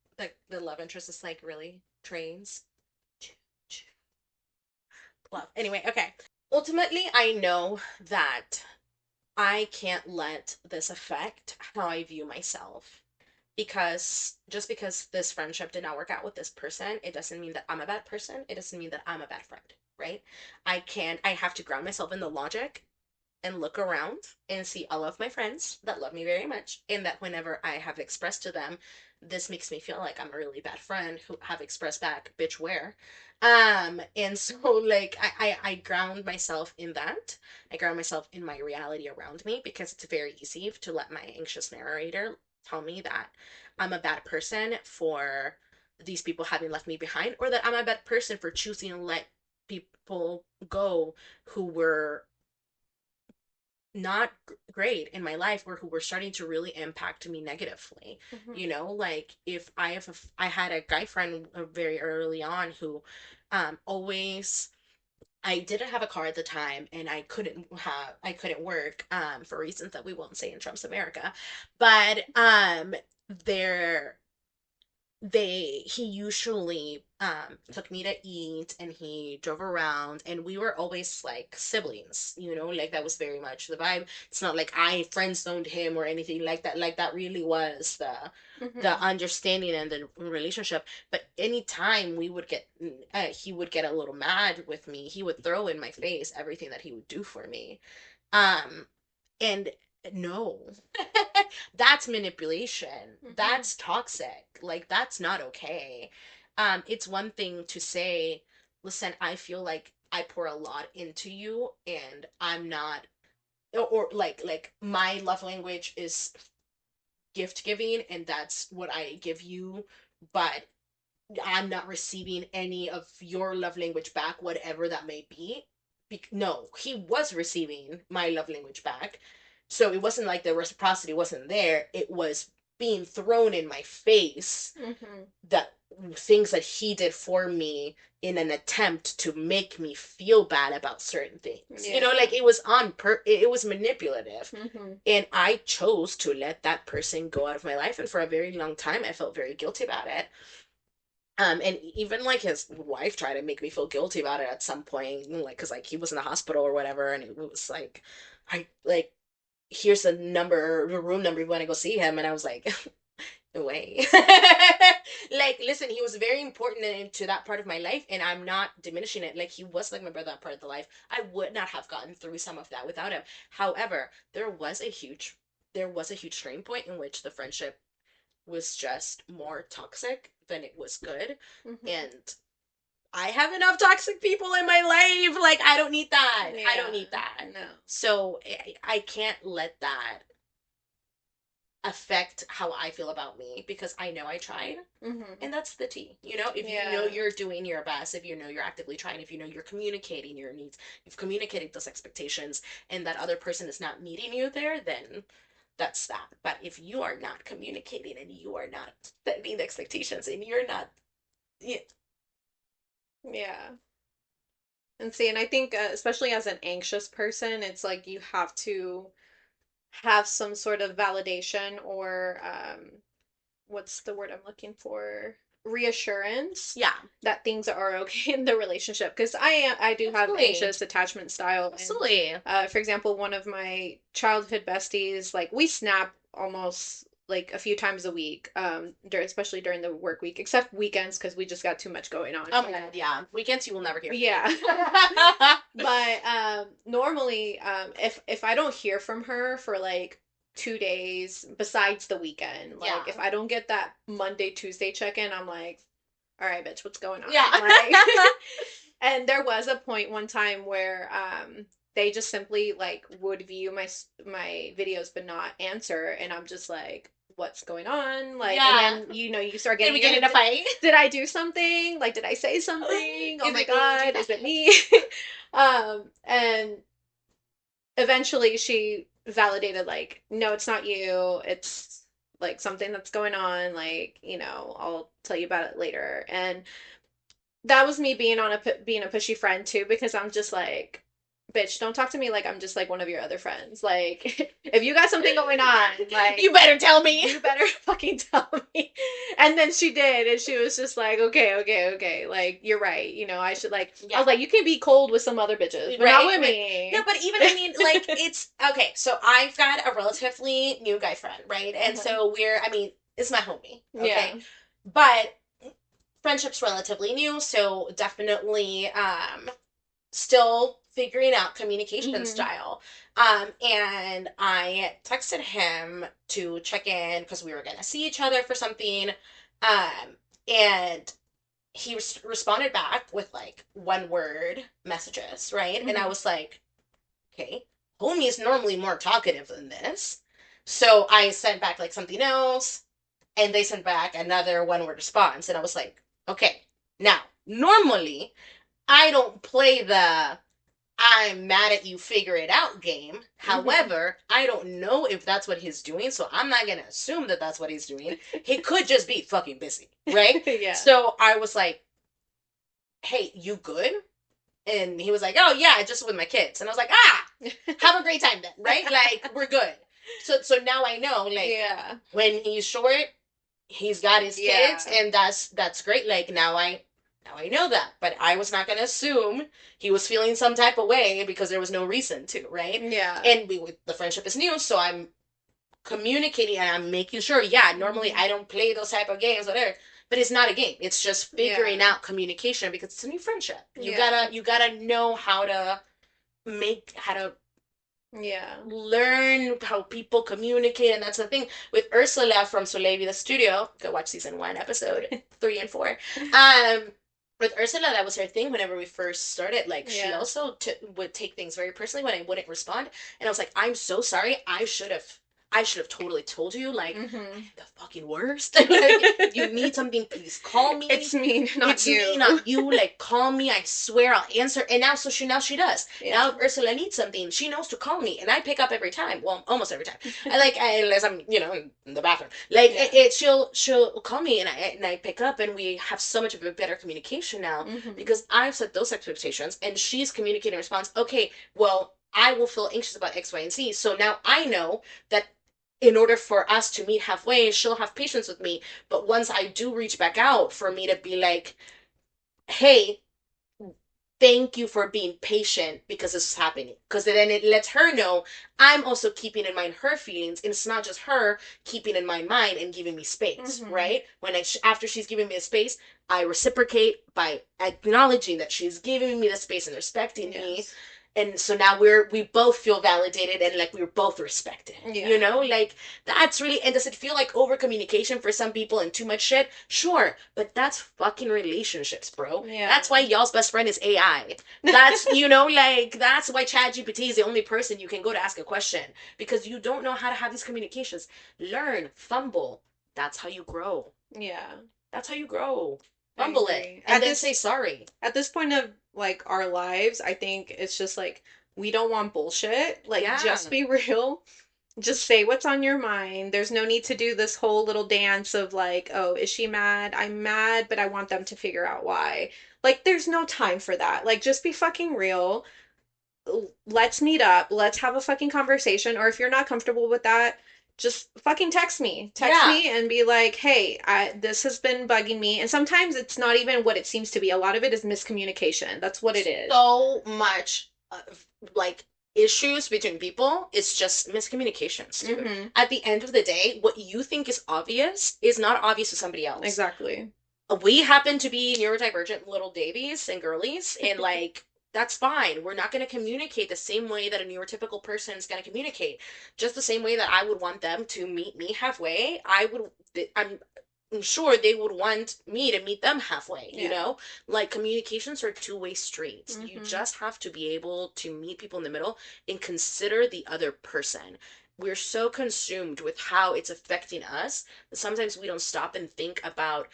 the love interest is like, really? Trains? Choo choo. Love. Anyway, okay. Ultimately, I know that I can't let this affect how I view myself. Because just because this friendship did not work out with this person, it doesn't mean that I'm a bad person. It doesn't mean that I'm a bad friend, right? I have to ground myself in the logic and look around and see all of my friends that love me very much, and that whenever I have expressed to them, this makes me feel like I'm a really bad friend, who have expressed back, bitch, where? And so like I ground myself in that. I ground myself in my reality around me, because it's very easy to let my anxious narrator tell me that I'm a bad person for these people having left me behind, or that I'm a bad person for choosing to let people go who were not great in my life, or who were starting to really impact me negatively. Mhm. You know, like, if I had a guy friend very early on who always, I didn't have a car at the time, and I couldn't work for reasons that we won't say in Trump's America. But there he usually took me to eat, and he drove around, and we were always like siblings, you know, like that was very much the vibe. It's not like I friend zoned him or anything like that. Like, that really was the Mhm. understanding and the relationship. But anytime we would get he would get a little mad with me, he would throw in my face everything that he would do for me. um and no, that's manipulation. Mhm. That's toxic. Like, that's not okay. It's one thing to say, listen, I feel like I pour a lot into you, and I'm not, or like my love language is gift giving, and that's what I give you, but I'm not receiving any of your love language back, whatever that may be. No, he was receiving my love language back. So it wasn't like the reciprocity wasn't there. It was being thrown in my face, Mhm. that things that he did for me in an attempt to make me feel bad about certain things. You know, Yeah. like, it was it was manipulative. Mhm. And I chose to let that person go out of my life, and for a very long time I felt very guilty about it. And even like his wife tried to make me feel guilty about it at some point, like, because like he was in the hospital or whatever, and it was like, I like, here's the room number, if you want to go see him. And I was like, away. Like, listen, he was very important into that part of my life, and I'm not diminishing it. Like, he was like my brother, that part of the life. I would not have gotten through some of that without him. However, there was a huge turning point in which the friendship was just more toxic than it was good. Mm-hmm. And I have enough toxic people in my life. Like, I don't need that. Yeah, I don't need that. no. So I can't let that affect how I feel about me, because I know I tried. Mm-hmm. And that's the tea. You know, if Yeah. you know you're doing your best, if you know you're actively trying, if you know you're communicating your needs, you've communicated those expectations, and that other person is not meeting you there, then that's that. But if you are not communicating and you are not setting the expectations and you're not, yeah. Yeah. And see, and I think, especially as an anxious person, it's like you have to have some sort of validation or what's the word I'm looking for? Reassurance Yeah. that things are okay in the relationship. Because I do have Absolutely. anxious attachment style. And, Absolutely. for example, one of my childhood besties, like we snap almost like a few times a week, especially during the work week, except weekends because we just got too much going on. Oh my god, yeah. Weekends you will never hear from Yeah. me. But normally, if I don't hear from her for like 2 days besides the weekend, like Yeah. if I don't get that Monday, Tuesday check-in, I'm like, all right, bitch, what's going on? Yeah. Like, and there was a point one time where they just simply like would view my videos but not answer, and I'm just like, what's going on? Like, Yeah. and then you start Did getting we get in a fight? did I do something? Like, did I say something? Oh Is my it me? God, is it me? And eventually she validated, like, no, it's not you. It's like something that's going on. Like, I'll tell you about it later. And that was me being a pushy friend too, because I'm just like, bitch, don't talk to me like I'm just like one of your other friends. Like, if you got something going on, like, You better tell me. you better fucking tell me. And then she did, and she was just like, okay, like, you're right. I should, like, I was like, you can be cold with some other bitches, but not with me. No, but even, I mean, like, it's okay. So I've got a relatively new guy friend, right? And so it's my homie, okay? Yeah. But friendship's relatively new, so definitely still figuring out communication style. And I texted him to check in because we were gonna see each other for something. And he responded back with like one word messages, right? And I was like, okay, homie is normally more talkative than this. So I sent back like something else, and they sent back another one word response. And I was like, okay, now, normally I don't play the I'm mad at you, figure it out game. However, I don't know if that's what he's doing, so I'm not gonna assume that that's what he's doing. He could just be fucking busy, right? Yeah. So I was like, hey, you good? And he was like, oh yeah, just with my kids. And I was like, have a great time then, right? Like, we're good. So now I know, like, Yeah. when he's short, he's got his kids, and that's great. Like, now I know that, but I was not gonna assume he was feeling some type of way because there was no reason to, right? Yeah. And the friendship is new, so I'm communicating and I'm making sure. Yeah, normally I don't play those type of games, whatever. But it's not a game. It's just figuring out communication because it's a new friendship. You gotta know how to learn how people communicate, and that's the thing with Ursula from Soleil the Studio. Go watch season 1, episode 3 and 4. With Ursula, that was her thing whenever we first started. Like, she also would take things very personally when I wouldn't respond, and I was like, I'm so sorry. I should have totally told you, like, I'm the fucking worst. Like, if you need something, please call me. It's me, not you. It's me, not you. Like, call me. I swear I'll answer. And now she does. Yeah. Now if Ursula needs something, she knows to call me, and I pick up every time. Well, almost every time. Unless I'm, in the bathroom. Like, she'll call me, and I pick up, and we have so much of a better communication now because I've set those expectations, and she's communicating in response. Okay, well, I will feel anxious about X, Y, and Z. So now I know that in order for us to meet halfway, she'll have patience with me. But once I do reach back out for me to be like, hey, thank you for being patient because this is happening. Because then it lets her know I'm also keeping in mind her feelings. And it's not just her keeping in my mind and giving me space, right? When after she's giving me a space, I reciprocate by acknowledging that she's giving me the space and respecting me. And so now we both feel validated and like we're both respected. You know, like that's really, and does it feel like over communication for some people and too much shit? Sure, but that's fucking relationships, bro. That's why y'all's best friend is AI. That's, you know, like that's why ChatGPT is the only person you can go to ask a question, because you don't know how to have these communications. Learn, fumble. That's how you grow. That's how you grow. Fumble it and then say sorry. At this point of like our lives, I think it's just like we don't want bullshit. Like just be real. Just say what's on your mind. There's no need to do this whole little dance of like, oh, is she mad? I'm mad, but I want them to figure out why. Like, there's no time for that. Like, just be fucking real. Let's meet up. Let's have a fucking conversation. Or if you're not comfortable with that, just fucking text me. Text me and be like, hey, this has been bugging me. And sometimes it's not even what it seems to be. A lot of it is miscommunication. That's what it is. So much, like, issues between people, it's just miscommunications, dude. At the end of the day, what you think is obvious is not obvious to somebody else. Exactly. We happen to be neurodivergent little babies and girlies, and like that's fine. We're not going to communicate the same way that a neurotypical person is going to communicate. Just the same way that I would want them to meet me halfway, I'm sure they would want me to meet them halfway, you know? Like, communications are two-way streets. You just have to be able to meet people in the middle and consider the other person. We're so consumed with how it's affecting us that sometimes we don't stop and think about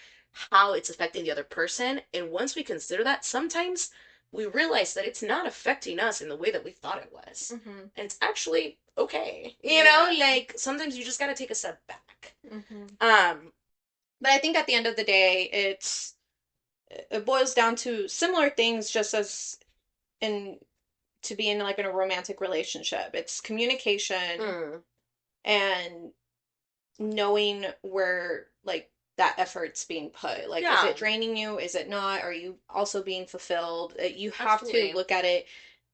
how it's affecting the other person. And once we consider that, sometimes we realize that it's not affecting us in the way that we thought it was. And it's actually okay. You know, like, sometimes you just got to take a step back. But I think at the end of the day, it boils down to similar things, just as to be in like in a romantic relationship. It's communication and knowing where like that effort's being put. Like, is it draining you? Is it not? Are you also being fulfilled? You have to look at it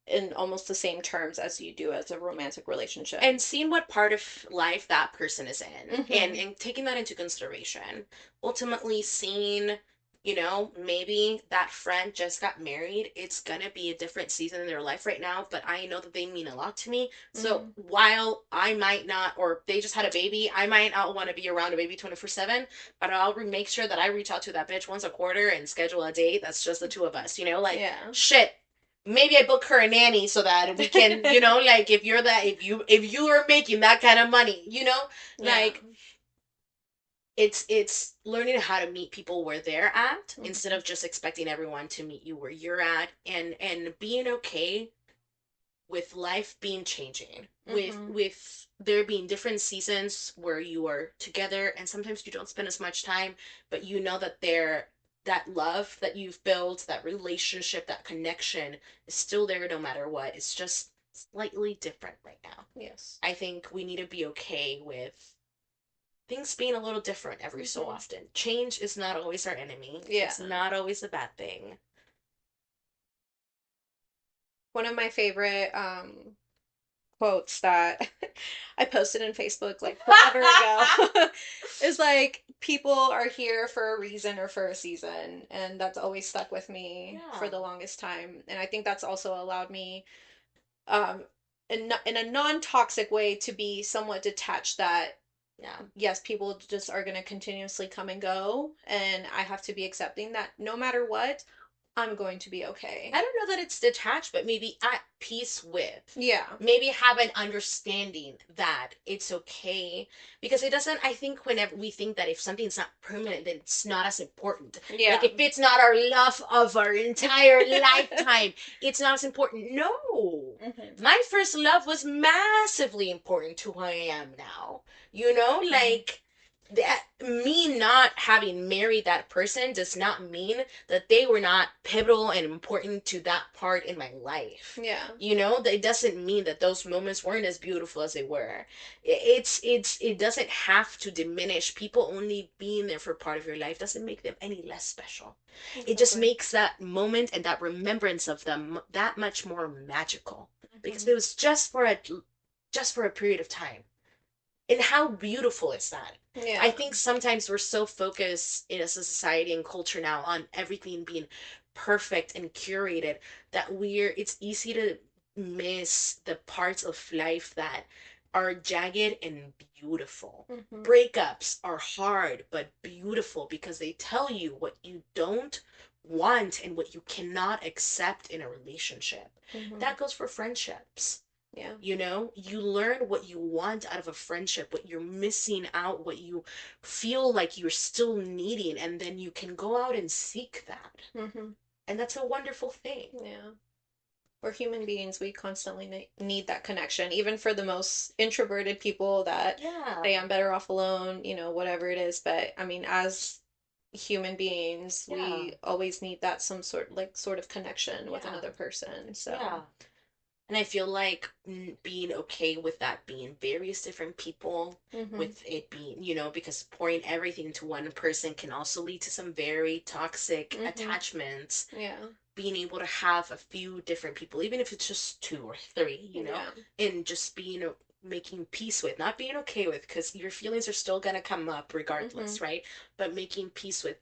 in almost the same terms as you do as a romantic relationship. And seeing what part of life that person is in and taking that into consideration. Ultimately seeing, you know, maybe that friend just got married. It's gonna be a different season in their life right now, but I know that they mean a lot to me. So while I might not, or they just had a baby, I might not want to be around a baby 24/7, but I'll make sure that I reach out to that bitch once a quarter and schedule a date that's just the two of us, you know? Like, shit. Maybe I book her a nanny so that we can, you know, like if you are making that kind of money, you know, like it's learning how to meet people where they're at instead of just expecting everyone to meet you where you're at, and being okay with life being changing, with there being different seasons where you are together and sometimes you don't spend as much time, but you know that that love that you've built, that relationship, that connection is still there no matter what. It's just slightly different right now. I think we need to be okay with things being a little different every so often. Change is not always our enemy. It's not always a bad thing. One of my favorite quotes that I posted in Facebook like forever ago is like, people are here for a reason or for a season, and that's always stuck with me for the longest time. And I think that's also allowed me in a non-toxic way to be somewhat detached, that yes, people just are going to continuously come and go, and I have to be accepting that no matter what, I'm going to be okay. I don't know that it's detached, but maybe at peace with. Maybe have an understanding that it's okay. Because it doesn't, I think whenever we think that if something's not permanent, then it's not as important. Like, if it's not our love of our entire lifetime, it's not as important. No. My first love was massively important to who I am now. You know, like, that me not having married that person does not mean that they were not pivotal and important to that part in my life. Yeah. You know, that doesn't mean that those moments weren't as beautiful as they were. It doesn't have to diminish people only being there for part of your life doesn't make them any less special. It just Exactly. makes that moment and that remembrance of them that much more magical because Mhm. it was just for a period of time. And how beautiful is that? I Yeah. think sometimes we're so focused in a society and culture now on everything being perfect and curated that it's easy to miss the parts of life that are jagged and beautiful. Mhm. Breakups are hard but beautiful because they tell you what you don't want and what you cannot accept in a relationship. Mhm. That goes for friendships. Yeah. You know, you learn what you want out of a friendship, what you're missing out, what you feel like you're still needing, and then you can go out and seek that. Mhm. And that's a wonderful thing. Yeah. We're human beings. We constantly need that connection, even for the most introverted people that Yeah. say I'm better off alone, whatever it is. But I mean, as human beings, Yeah. we always need that some sort of connection with Yeah. another person. So, Yeah. And I feel like being okay with that being various different people, mhm. with it being, you know, because pouring everything to one person can also lead to some very toxic Mhm. attachments. Yeah. Being able to have a few different people, even if it's just two or three, you know, Yeah. and just making peace with, not being okay with, because your feelings are still gonna come up Mhm. regardless, right? But making peace with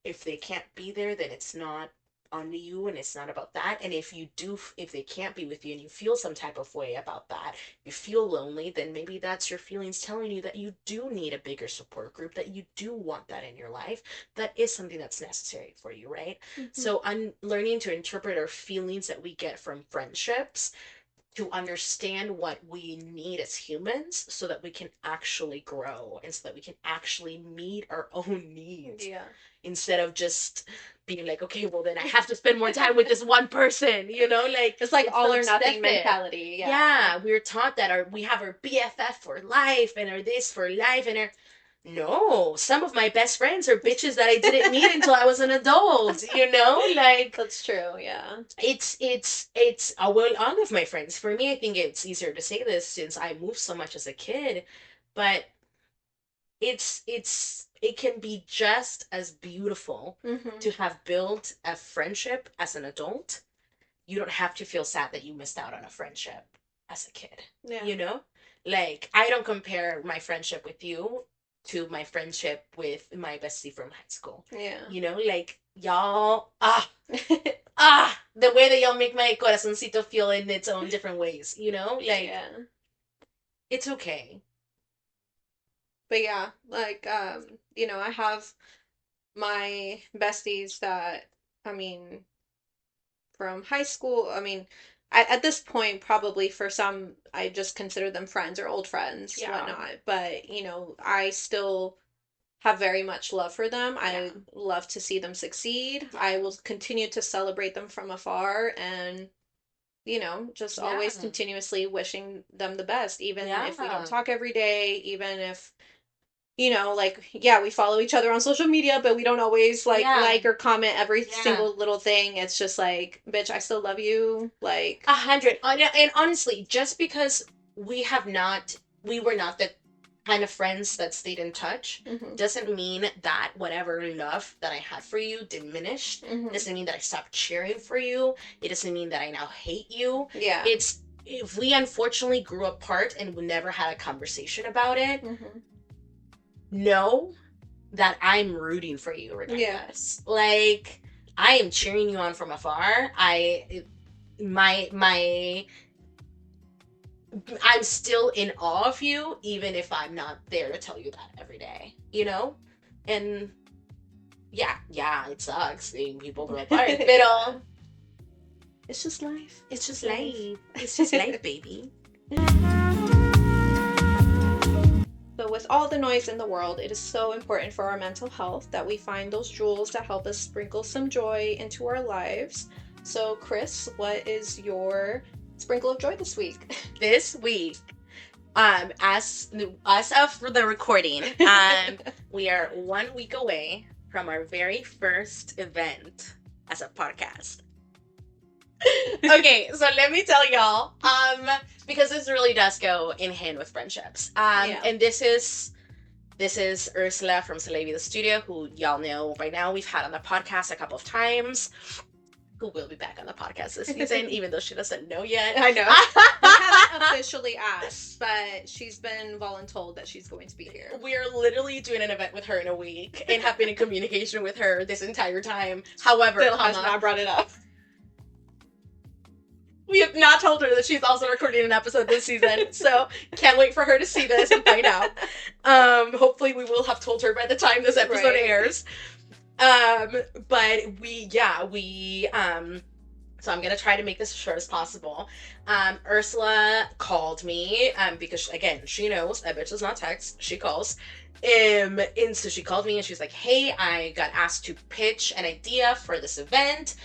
if they can't be there, then it's not on you and it's not about that. And if they can't be with you and you feel some type of way about that, you feel lonely, then maybe that's your feelings telling you that you do need a bigger support group, that you do want that in your life. That is something that's necessary for you, right? Mhm. So I'm learning to interpret our feelings that we get from friendships to understand what we need as humans so that we can actually grow and so that we can actually meet our own needs Yeah. instead of just being like, okay, well, then I have to spend more time with this one person, you know, like It's like it's all so or nothing excessive. mentality. Yeah. Yeah, we're taught that we have our BFF for life and our this for life and our no, some of my best friends are bitches that I didn't meet until I was an adult, you know? Like That's true. Yeah. it's well, all of my friends. For me, I think it's easier to say this since I moved so much as a kid, but it can be just as beautiful Mhm. to have built a friendship as an adult. You don't have to feel sad that you missed out on a friendship as a kid, Yeah. you know? Like, I don't compare my friendship with you to my friendship with my bestie from high school. Yeah. You know, like, y'all, the way that y'all make my corazoncito feel in its own different ways, you know? Like, Yeah. it's okay. But yeah, like I have my besties that I mean from high school. I mean, at this point, probably for some, I just consider them friends or old friends, Yeah. whatnot. But I still have very much love for them. Yeah. I love to see them succeed. Yeah. I will continue to celebrate them from afar and just Yeah. always continuously wishing them the best, even if we don't Yeah. talk every day, even if like, yeah, we follow each other on social media, but we don't always Yeah. like or comment every Yeah. single little thing. It's just like, bitch, I still love you. Like, 100. And honestly, just because we were not the kind of friends that stayed in touch, hmm doesn't mean that whatever love that I had for you diminished. It hmm doesn't mean that I stopped cheering for you. It doesn't mean that I now hate you. yeah. It's if we unfortunately grew apart and we never had a conversation about it, hmm know that I'm rooting for you yeah. regardless. Like I am cheering you on from afar. My I'm still in awe of you, even if I'm not there to tell you that every day, you know? And yeah, it sucks seeing people grow apart. But Yeah. It's just life. it's just Life. life. It's just life, baby. So, with all the noise in the world, it is so important for our mental health that we find those jewels that help us sprinkle some joy into our lives. So, Chris, what is your sprinkle of joy this week? This week, As of the recording, we are 1 week away from our very first event as a podcast. Okay, so let me tell y'all, because this really does go in hand with friendships. And this is Ursula from Celebi the Studio, who y'all know by now. We've had on the podcast a couple of times. Who will be back on the podcast this season, even though she doesn't know yet. I know. We haven't officially asked, but she's been voluntold that she's going to be here. We're literally doing an event with her in a week and have been in communication with her this entire time. However, Still has not brought it up. We have not told her that she's also recording an episode this season, so can't wait for her to see this and find out. Hopefully we will have told her by the time this episode airs. But so I'm gonna try to make this as short as possible. Ursula called me, because again, she knows that bitch does not text, she calls. And so she called me and she's like, hey, I got asked to pitch an idea for this event.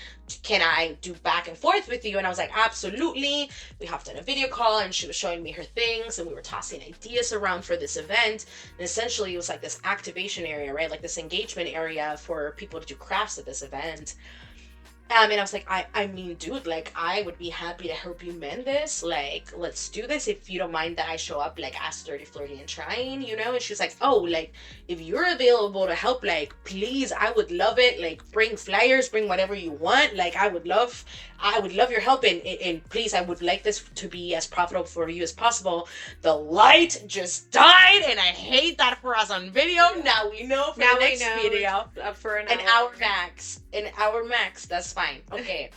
Can I do back and forth with you? And I was like, absolutely. We hopped on a video call and she was showing me her things and we were tossing ideas around for this event. And essentially it was like this activation area, right? Like this engagement area for people to do crafts at this event. And I was like, I mean, dude, like, I would be happy to help you mend this. Like, let's do this if you don't mind that I show up, like, as Flirty Trying, you know? And she's like, oh, like, if you're available to help, like, please, I would love it. Like, bring flyers, bring whatever you want. Like, I would love your help. And please, I would like this to be as profitable for you as possible. The light just died, and I hate that for us on video. Yeah. Now we know for the next video. For an hour max. An hour max, that's fine. Okay.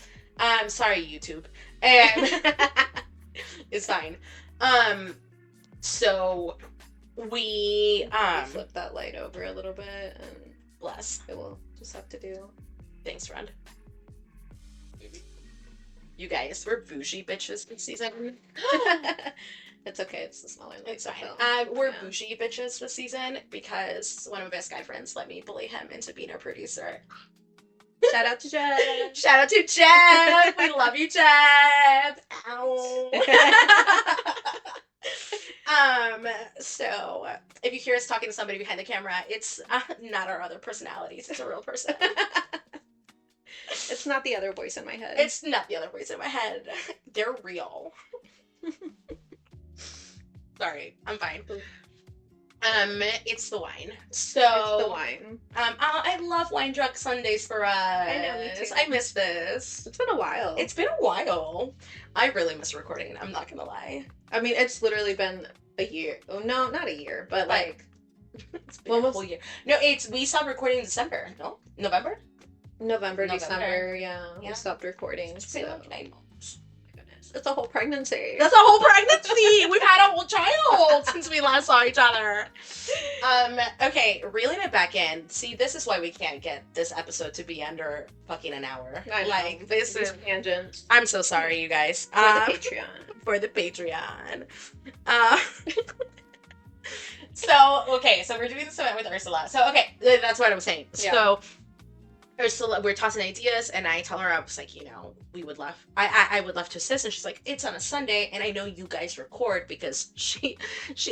Sorry, YouTube. It's fine. So we flip that light over a little bit and bless. It will just have to do. Thanks, friend. You guys, we're bougie bitches this season. It's okay, it's the smaller light. It's fine. We're bougie bitches this season because one of my best guy friends let me bully him into being our producer. Shout out to Jeb. Shout out to Jeb. We love you, Jeb. Ow. So if you hear us talking to somebody behind the camera, it's not our other personalities. It's a real person. It's not the other voice in my head. It's not the other voice in my head. They're real. Sorry, I'm fine. It's the wine. So it's the wine. I love wine drunk Sundays for us. I know, me too. I miss this. It's been a while. It's been a while. I really miss recording. I'm not gonna lie. I mean, it's literally been a year. Oh no, not a year, but like it's been a whole year. No, we stopped recording in December. No, November, December. Yeah, we stopped recording. It's been like 9 months. It's a whole pregnancy. That's a whole pregnancy. We've had a whole child since we last saw each other. Okay, reeling it back in. See, this is why we can't get this episode to be under fucking an hour. I know. Like, this is tangent. I'm so sorry, you guys. For the Patreon. For the Patreon. So we're doing this event with Ursula. So, okay, that's what I was saying. Yeah. So, Ursula, we're tossing ideas, and I tell her, I was like, you know, I would love to assist, and she's like, it's on a Sunday, and I know you guys record because she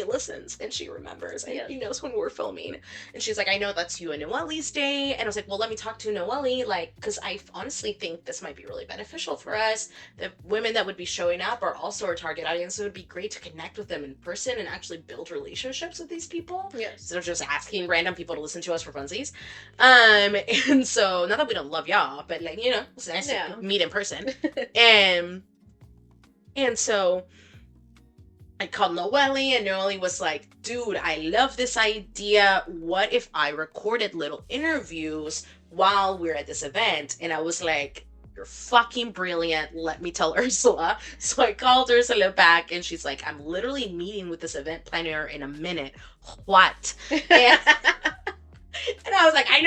listens and she remembers, and she knows when we're filming, and she's like, I know that's you and Noelle's day, and I was like, well, let me talk to Noelle, like, because I honestly think this might be really beneficial for us. The women that would be showing up are also our target audience, so it would be great to connect with them in person and actually build relationships with these people. Yes. Instead of just asking random people to listen to us for funsies. And so, not that we don't love y'all, but like, you know, it's nice to meet in person. And so I called Noelle, and Noelle was like, dude, I love this idea. What if I recorded little interviews while we're at this event? And I was like, you're fucking brilliant. Let me tell Ursula. So I called Ursula back, and she's like, I'm literally meeting with this event planner in a minute. What? And I was like, I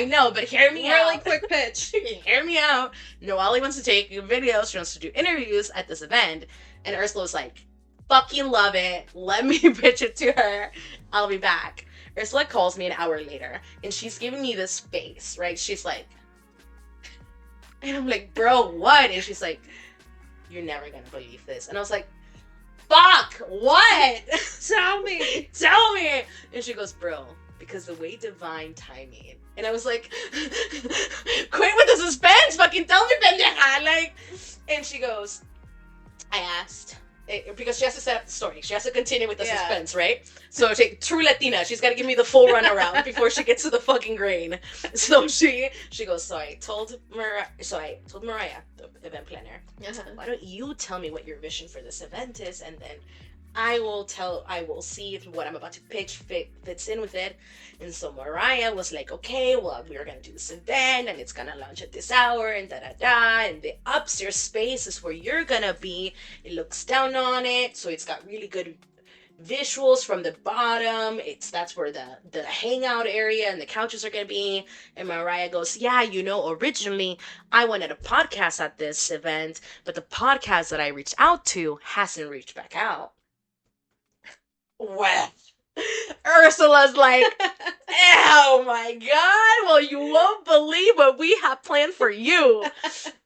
know, but hear me out. Really quick pitch. Hear me out. Noelle wants to take videos. She wants to do interviews at this event. And Ursula was like, fucking love it. Let me pitch it to her. I'll be back. Ursula calls me an hour later, and she's giving me this face, right? She's like, and I'm like, bro, what? And she's like, you're never gonna believe this. And I was like, fuck? What? Tell me. Tell me. And she goes, bro, because the way divine timing. And I was like, quit with the suspense. Fucking tell me, pendeja. Like, and she goes, I asked. Because she has to set up the story. She has to continue with the suspense, right? So true Latina, she's got to give me the full runaround before she gets to the fucking grain. So she goes, so I told Mariah, the event planner, why don't you tell me what your vision for this event is, and then I will see if what I'm about to pitch fits in with it. And so Mariah was like, okay, well, we're going to do this event and it's going to launch at this hour and da-da-da. And the upstairs space is where you're going to be. It looks down on it. So it's got really good visuals from the bottom. That's where the hangout area and the couches are going to be. And Mariah goes, yeah, originally I wanted a podcast at this event, but the podcast that I reached out to hasn't reached back out. Well, Ursula's like, oh my god, well, you won't believe what we have planned for you.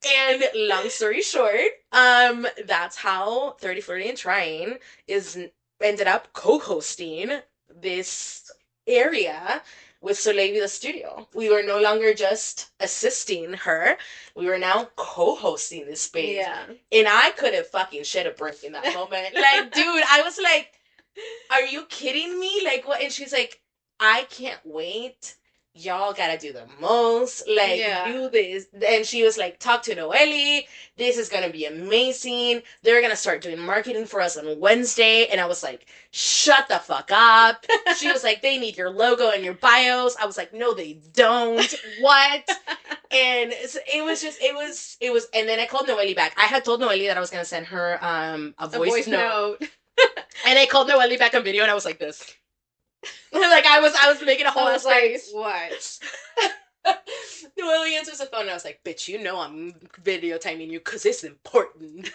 And long story short, that's how 30, Flirty Trying ended up co-hosting this area with Soleil the studio. We were no longer just assisting her. We were now co-hosting this space. Yeah. And I could have fucking shed a brick in that moment. Like, dude, I was like, are you kidding me? Like, what? And she's like, I can't wait. Y'all gotta do the most. Like, do this. And she was like, talk to Noelle. This is gonna be amazing. They're gonna start doing marketing for us on Wednesday. And I was like, shut the fuck up. She was like, they need your logo and your bios. I was like, no, they don't. What? And it was, and then I called Noelle back. I had told Noelle that I was gonna send her a voice note. And I called Noelle back on video, and I was like this. Like, I was making a whole face. Like, what? Noelle answers the phone, and I was like, bitch, I'm video timing you, because it's important.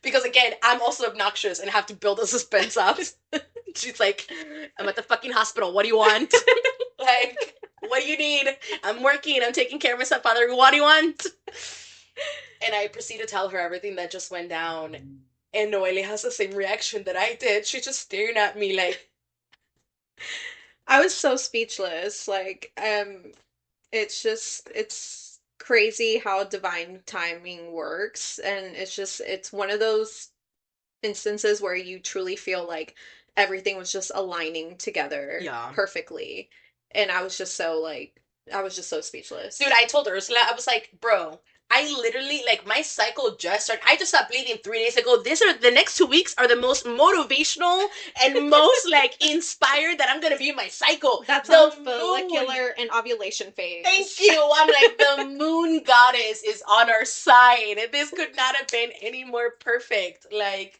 Because, again, I'm also obnoxious and have to build a suspense up. She's like, I'm at the fucking hospital. What do you want? Like, what do you need? I'm working. I'm taking care of my stepfather. What do you want? And I proceed to tell her everything that just went down. And Noelle has the same reaction that I did. She's just staring at me like... I was so speechless. Like, it's crazy how divine timing works. And it's one of those instances where you truly feel like everything was just aligning together perfectly. And I was just so speechless. Dude, I told Ursula, I was like, bro... I literally, like, my cycle just started. I just stopped bleeding 3 days ago. The next 2 weeks are the most motivational and most, like, inspired that I'm going to be in my cycle. That's the follicular and ovulation phase. Thank you. I'm like, the moon goddess is on our side. This could not have been any more perfect. Like,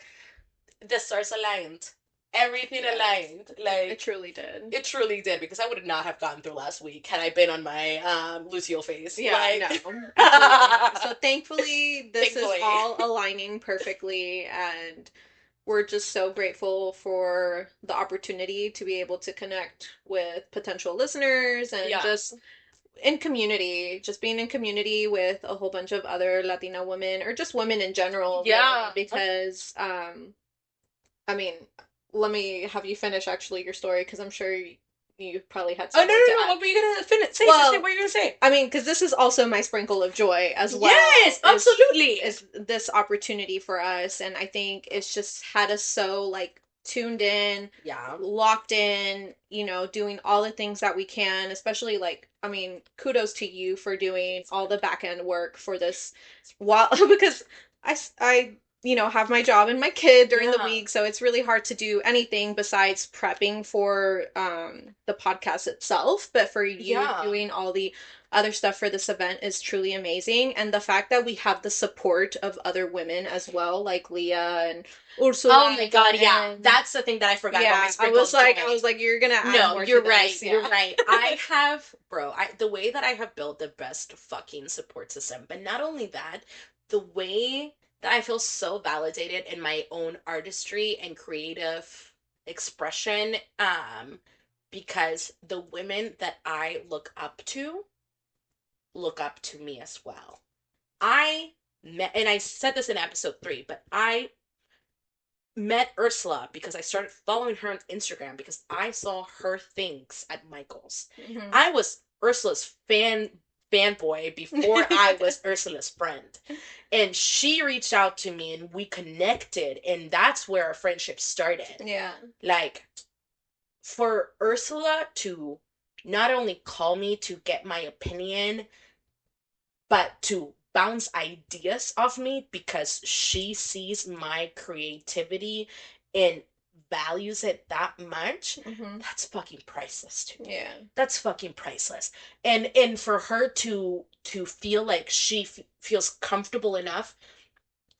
the stars aligned. Everything aligned. Like, it truly did. It truly did, because I would not have gotten through last week had I been on my Lucille phase. Yeah, like... no. So thankfully, this is all aligning perfectly, and we're just so grateful for the opportunity to be able to connect with potential listeners and just in community, just being in community with a whole bunch of other Latina women, or just women in general. Yeah. Really, because, I mean... Let me have you finish, actually, your story, because I'm sure you probably had something to add. What were you going to finish? Say what were you going to say? I mean, because this is also my sprinkle of joy as well. Yes, absolutely. Is this opportunity for us, and I think it's just had us so, like, tuned in, locked in, doing all the things that we can, especially, like, I mean, kudos to you for doing all the back-end work for this, because I have my job and my kid during the week, so it's really hard to do anything besides prepping for the podcast itself. But for you doing all the other stuff for this event is truly amazing. And the fact that we have the support of other women as well, like Leah and Ursula. Oh my god, yeah. That's the thing that I forgot about my sprinkle. I was like, you're gonna add more you're to right. this. You're right. I have, the way that I have built the best fucking support system, but not only that, the way that I feel so validated in my own artistry and creative expression, because the women that I look up to me as well. I met, and I said this in episode 3, but I met Ursula because I started following her on Instagram because I saw her things at Michael's. Mm-hmm. I was Ursula's fanboy before I was Ursula's friend. And she reached out to me and we connected, and that's where our friendship started. Yeah. Like, for Ursula to not only call me to get my opinion, but to bounce ideas off me because she sees my creativity and values it that much, Mm-hmm. that's fucking priceless to me. Yeah. That's fucking priceless. And for her to feel like she feels comfortable enough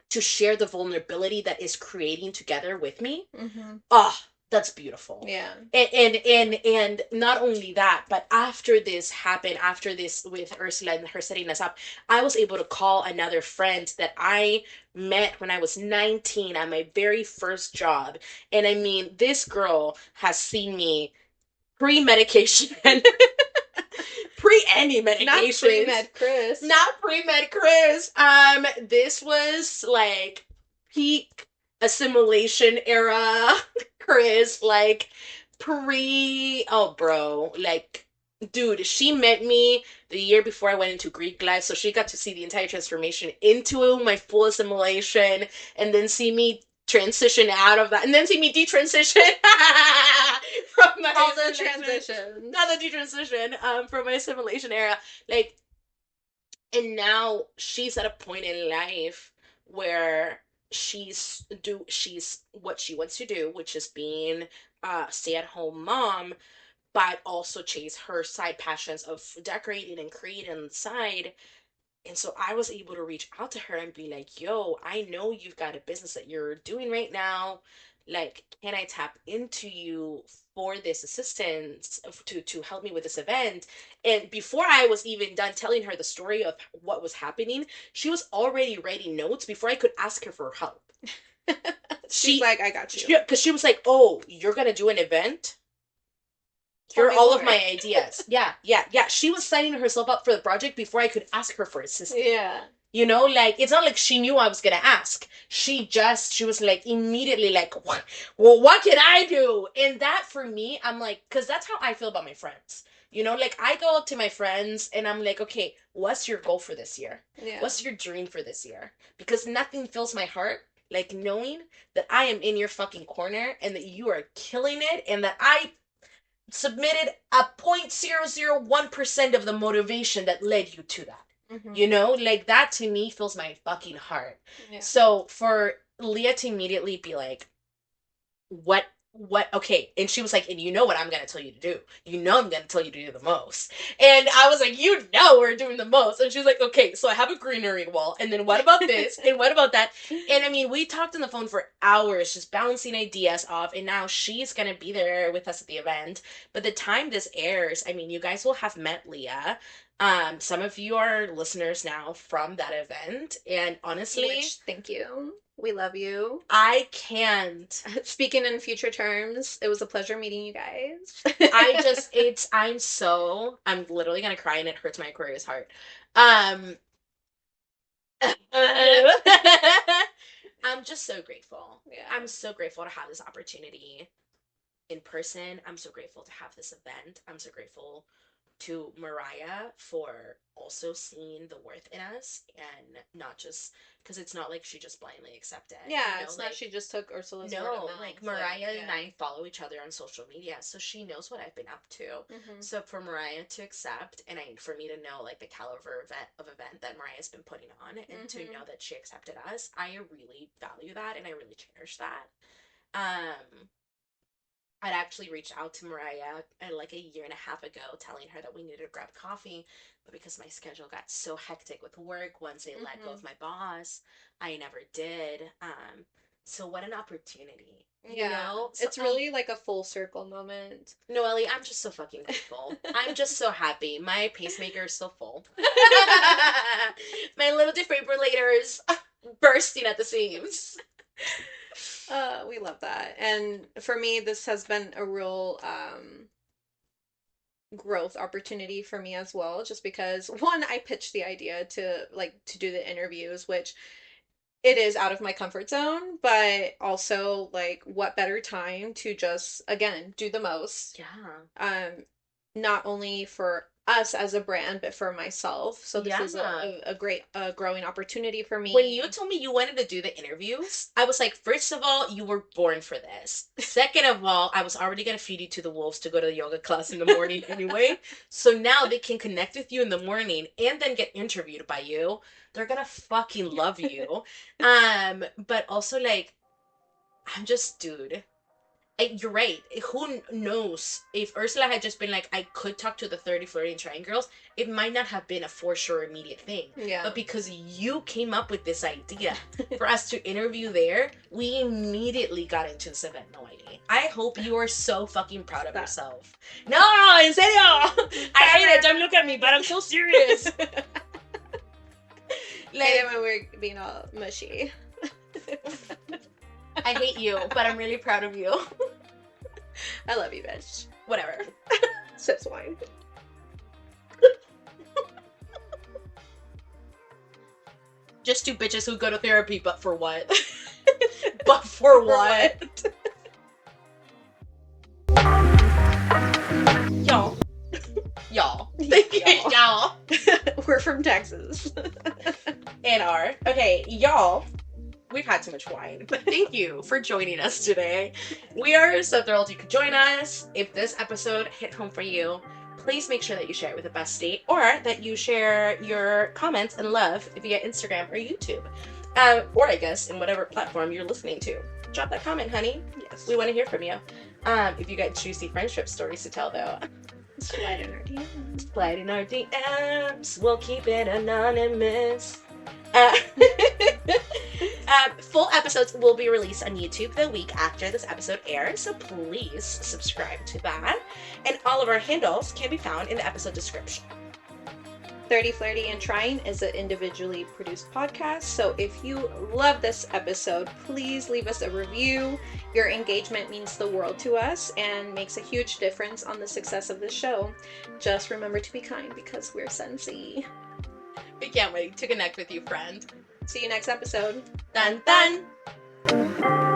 to share the vulnerability that is creating together with me, Mm-hmm. oh, that's beautiful. Yeah. And not only that, but after this happened, after this with Ursula and her setting us up, I was able to call another friend that I met when I was 19 at my very first job. And I mean, this girl has seen me pre-medication, pre any medications. Not pre-med Chris. Not pre-med Chris. This was like peak assimilation era Chris, like pre, oh bro, like dude, she met me the year before I went into Greek life, so she got to see the entire transformation into my full assimilation, and then see me transition out of that, and then see me detransition from my all the transitions. not the detransition, from my assimilation era, like. And now she's at a point in life where she's what she wants to do, which is being a stay-at-home mom, but also chase her side passions of decorating and creating on the side. And so I was able to reach out to her and be like, yo, I know you've got a business that you're doing right now. Like, can I tap into you for this assistance to help me with this event? And before I was even done telling her the story of what was happening, she was already writing notes before I could ask her for help. She's like, I got you. Because she was like, oh, you're going to do an event? Here are all of my ideas. Yeah. She was signing herself up for the project before I could ask her for assistance. Yeah. You know, like, it's not like she knew I was gonna ask. She was like, immediately like, well, what can I do? And that for me, I'm like, because that's how I feel about my friends. You know, like, I go up to my friends and I'm like, okay, what's your goal for this year? Yeah. What's your dream for this year? Because nothing fills my heart like knowing that I am in your fucking corner and that you are killing it and that I submitted a 0.001% of the motivation that led you to that. Mm-hmm. You know, like, that to me fills my fucking heart. Yeah. So for Leah to immediately be like, what okay, and she was like, and you know what I'm gonna tell you to do, you know I'm gonna tell you to do the most, and I was like, you know we're doing the most, and she's like, okay, so I have a greenery wall, and then what about this and what about that, and I mean, we talked on the phone for hours just bouncing ideas off, and now she's gonna be there with us at the event. But the time this airs, I mean, you guys will have met Leah. Some of you are listeners now from that event, and honestly, which, thank you. We love you. I can't. Speaking in future terms, it was a pleasure meeting you guys. I'm literally gonna cry and it hurts my Aquarius heart. I'm just so grateful. Yeah. I'm so grateful to have this opportunity in person. I'm so grateful to have this event. I'm so grateful to Mariah for also seeing the worth in us and not just because it's not like she just blindly accepted. Yeah, you know, it's like, not she just took Ursula's word no, of mouth. like Mariah and I follow each other on social media, so she knows what I've been up to. Mm-hmm. So for Mariah to accept and for me to know like the caliber event that Mariah's been putting on, and to know that she accepted us, I really value that and I really cherish that. I'd actually reached out to Mariah like a year and a half ago, telling her that we needed to grab coffee, but because my schedule got so hectic with work once they let go of my boss, I never did. So what an opportunity. Yeah, you know? So, it's really like a full circle moment. Noelle, I'm just so fucking grateful. I'm just so happy. My pacemaker is so full. My little defibrillators bursting at the seams. We love that. And for me, this has been a real growth opportunity for me as well, just because one, I pitched the idea to do the interviews, which it is out of my comfort zone, but also like what better time to just again do the most. Yeah. Not only for us as a brand, but for myself. So this is Yeah. a great growing opportunity for me. When you told me you wanted to do the interviews, I was like, first of all, you were born for this. Second of all, I was already going to feed you to the wolves to go to the yoga class in the morning anyway. So now they can connect with you in the morning and then get interviewed by you. They're going to fucking love you. But also like, I'm just, dude. You're right. Who knows if Ursula had just been like, I could talk to the 30, Flirty and Trying girls, it might not have been a for sure immediate thing. Yeah. But because you came up with this idea for us to interview there, we immediately got into this event. No idea. I hope you are so fucking proud of yourself. No, en serio. I hate it. Don't look at me, but I'm so serious. Like when we're being all mushy. I hate you, but I'm really proud of you. I love you, bitch. Whatever. Sips wine. Just two bitches who go to therapy, but for what? But for what? Y'all. Y'all. Y'all. We're from Texas. And are. Okay, y'all. We've had too much wine, but thank you for joining us today. We are so thrilled you could join us. If this episode hit home for you, please make sure that you share it with a bestie, or that you share your comments and love via Instagram or YouTube. Or I guess in whatever platform you're listening to. Drop that comment, honey. Yes. We want to hear from you. If you got juicy friendship stories to tell, though, slide in our DMs. Slide in our DMs. We'll keep it anonymous. Full episodes will be released on YouTube the week after this episode airs, so please subscribe to that. And all of our handles can be found in the episode description. 30, Flirty, and Trying is an individually produced podcast, so if you love this episode, please leave us a review. Your engagement means the world to us and makes a huge difference on the success of this show. Just remember to be kind because we're sensy. We can't wait to connect with you, friend. See you next episode. Dun dun!